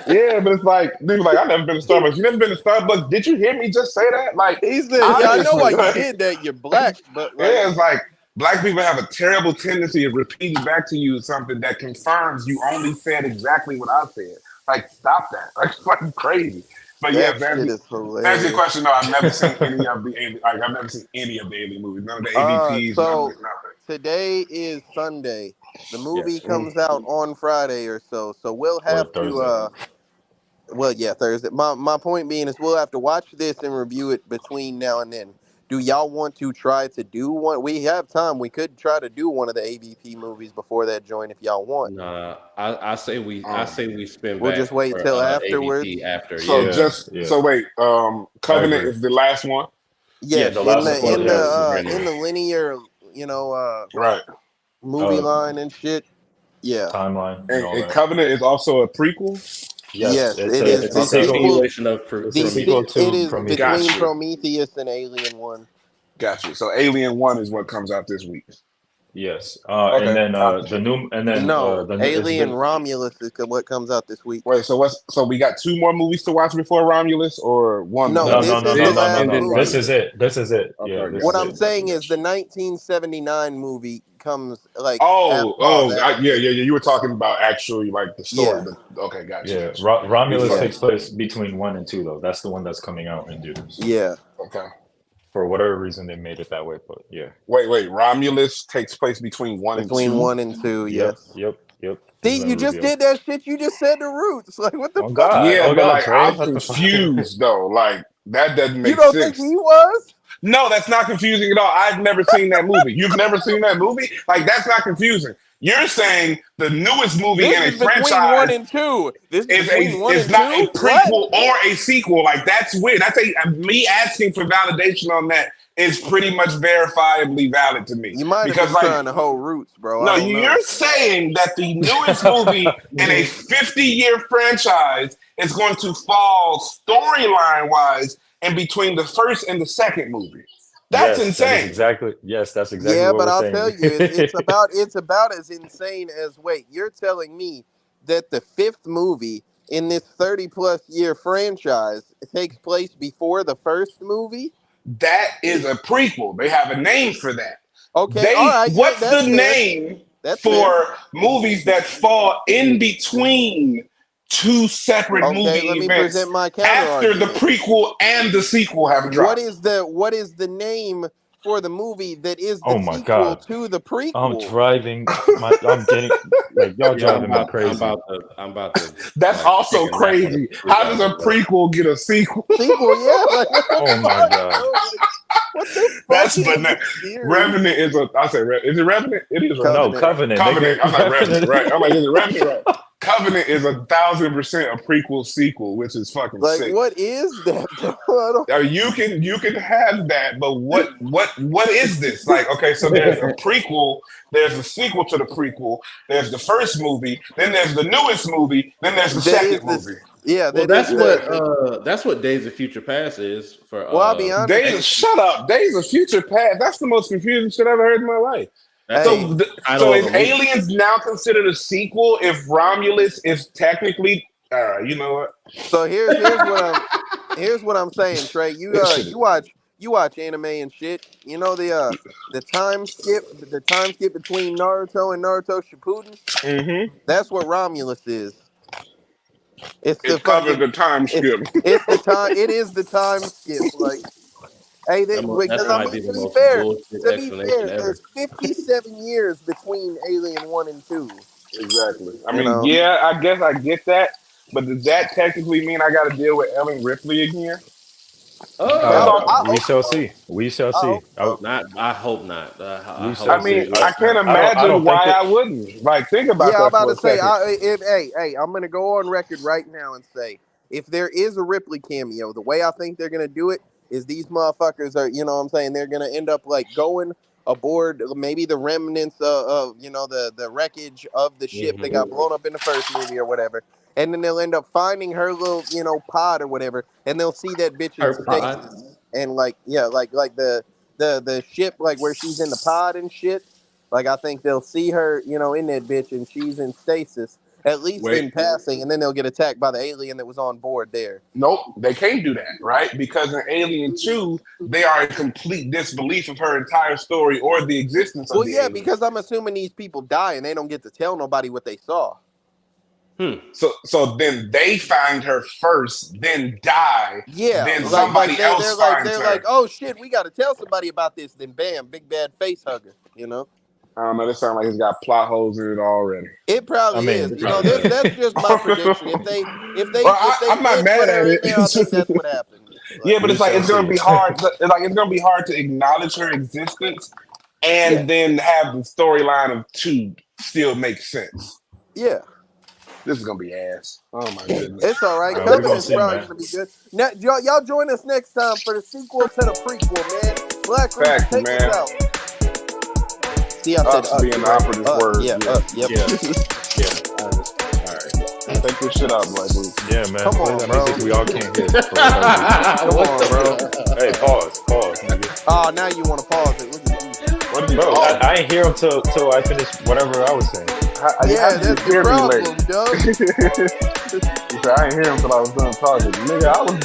Yeah, but it's like, dude, like, I've never been to Starbucks. You never been to Starbucks? Did you hear me just say that? Like, He said, "Yeah, I know obviously, why you like, did that. You're black, but like, yeah, it's like black people have a terrible tendency of repeating back to you something that confirms you only said exactly what I said. Like, stop that. Like, it's fucking crazy. But yeah, that shit is to answer your hilarious." question, no, I've never seen any of the I've never seen any of the alien movies. None of the AVPs, none of So the nothing. today is Sunday. The movie Yes, comes out on Friday or so. So we'll or have to Thursday. well, yeah, Thursday. My point being is we'll have to watch this and review it between now and then. Do y'all want to try to do one? We have time. We could try to do one of the AVP movies before that joint if y'all want. Nah, I say Um, we spin We'll back just wait for till AVP afterwards. after. so Yeah, Yeah, just yeah, so wait, I Covenant agree. is the last one, yeah. Yes, The in last the before in the the Yes. random. in the linear, you know, right? movie Uh, line and shit. Yeah. Timeline and all And that. Covenant is also a prequel. Yes, Yes, it's it a is it's a the It's a Okay, sequel. sequel. continuation of It's a sequel Prometheus. It to is got between Prometheus. you, Prometheus and Alien One. got you. So Alien One is what comes out this week. Yes. And Okay, then copy. No, the new it's Alien been Romulus is what comes out this week. Wait, so we got two more movies to watch before Romulus, or one more No, no movie? no this no is no the This no no last and no. then This movie. is Romulus. it. This is it. Yeah, Okay, this What got is I'm you, it. got saying you, is got the you. 1979 movie comes like Oh, after all oh, that yeah, shit. yeah, yeah. You were talking about actually like the story. Yeah, Okay, got you, Yeah, got you. We Romulus yeah, fucking takes place between 1 and 2 though. That's the one that's coming out in theaters. yeah. okay. For whatever reason, they made it that way. But yeah. Wait. Romulus takes place between one and Between two. 1 and 2, Yep. yes. Yep. Yep. He's See, gonna you just reveal. did that shit. You just said the roots. Like, what the Oh fuck? God. Yeah, Oh but God, like Trey. I'm What the fuck? confused though. Like that doesn't You make don't think sense. he was? No, that's not confusing at all. I've never seen that movie. You've never seen that movie? Like that's not confusing. You're saying the newest movie This in a is between one franchise and two. This is is between one is and not a two. What? prequel or a sequel. Like that's weird. That's a me asking for validation on that is pretty much verifiably valid to me You might have because been like trying to hold roots, bro. I no, don't know. you're saying that the newest movie in a 50-year franchise is going to fall storyline wise in between the first and the second movie. That's Yes, that is insane. exactly. Yes, that's exactly Yeah, what but we're I'll tell saying. you, it's about as insane as wait. You're telling me that the fifth movie in this 30+ year franchise takes place before the first movie? That is a prequel. They have a name for that. Okay, all right, yeah, What's the that's fair. name That's fair. for movies that fall in between two separate Okay, movie let me events present my counter after the argument. prequel and the sequel have What dropped? is the name for the movie that is the Oh my sequel God, to the I'm prequel? driving. I'm getting like y'all Yeah, driving me crazy. I'm about to That's like take also a nap on the crazy. conclusion How I does a just made. prequel get a sequel? Sequel, yeah. Like what the Oh my fuck, God. bro? Like, what the fuck That's is but this series? Revenant is a. I say is it Revenant? It is No, Revenant. Covenant. Covenant, Covenant. I'm nigga. like Revenant, right? I'm like is it Revenant? Right? Covenant. Covenant is 1,000% a prequel sequel, which is fucking Like, sick. what is that, bro? I don't. You can have that, but what is this? Like, okay, so there's a prequel, there's a sequel to the prequel, there's the first movie, then there's the newest movie, then there's the That is second this. movie. Yeah, Well, that is that's what Days of Future Past is for Well, I'll be honest Days, with you. shut up. Days of Future Past. That's the most confusing shit I've ever heard in my life. That's Hey, the So title of is a movie. Aliens now considered a sequel if Romulus is technically? You know what? so here's what I'm saying, Trey. This shit You watch anime and shit. You know the time skip between Naruto and Naruto Shippuden. Mm-hmm. That's what Romulus is. It's the It covered fucking the time it's skip. it's the time. It is the time skip. Like, hey, because I That might mean be the most bullshit to be explanation fair, ever. there's 57 years between Alien 1 and 2. Exactly. I You mean, know. yeah, I guess I get that, but does that technically mean I got to deal with Ellen Ripley again? That's all. I We hope shall so. see. We shall I see. hope so. I hope not. I We hope shall I we mean, see. do I it. can't I imagine don't think why that. I wouldn't. Like, think about Yeah, I'm that about for to a say. second. Hey, I'm gonna go on record right now and say, if there is a Ripley cameo, the way I think they're gonna do it is these motherfuckers are, you know what I'm saying, they're gonna end up like going aboard maybe the remnants of the wreckage of the ship that got Mhm. blown up in the first movie or whatever, and then they'll end up finding her little pod or whatever, and they'll see that bitch in Her pod. stasis, and like yeah, like the ship like where she's in the pod and shit. Like I think they'll see her, in that bitch, and she's in stasis, at least Wait. in passing, and then they'll get attacked by the alien that was on board there. Nope, they can't do that, right? Because in Alien 2, they are in complete disbelief of her entire story or the existence of Well, the yeah, alien. because I'm assuming these people die and they don't get to tell nobody what they saw. So then they find her first, then die. Yeah, then somebody else finds they're her. like, oh shit, we got to tell somebody about this. Then bam, big bad face hugger. You know, I don't know. This sounds like it's got plot holes in it already. it probably I mean, is. it You know, probably that's just my prediction. If they I'm not did mad put her at in it. there, I think that's what happened. Yeah, but it's like it's gonna see. be hard. It's gonna be hard to acknowledge her existence and then have the storyline of 2 still make sense. Yeah. This is gonna be ass. Oh my goodness. It's all right. We're gonna Covenant's see, probably man. going to be good. Now, y'all join us next time for the sequel to the prequel, man. Black Rooster, Facts, take man. us out. See, I said Us being the operative word. Yeah, yep. Yeah. All right. Take this shit out, Black Luke. Yeah, man. Come on, Play that bro. music we all can't hear. Come on, bro. Hey, pause, nigga. Oh, now you want to pause it. Look at you. What did you Bro, I ain't hear him till I finished whatever I was saying. Yeah, that's the problem, dog. He said, I ain't hear him till I was done talking. Nigga, I was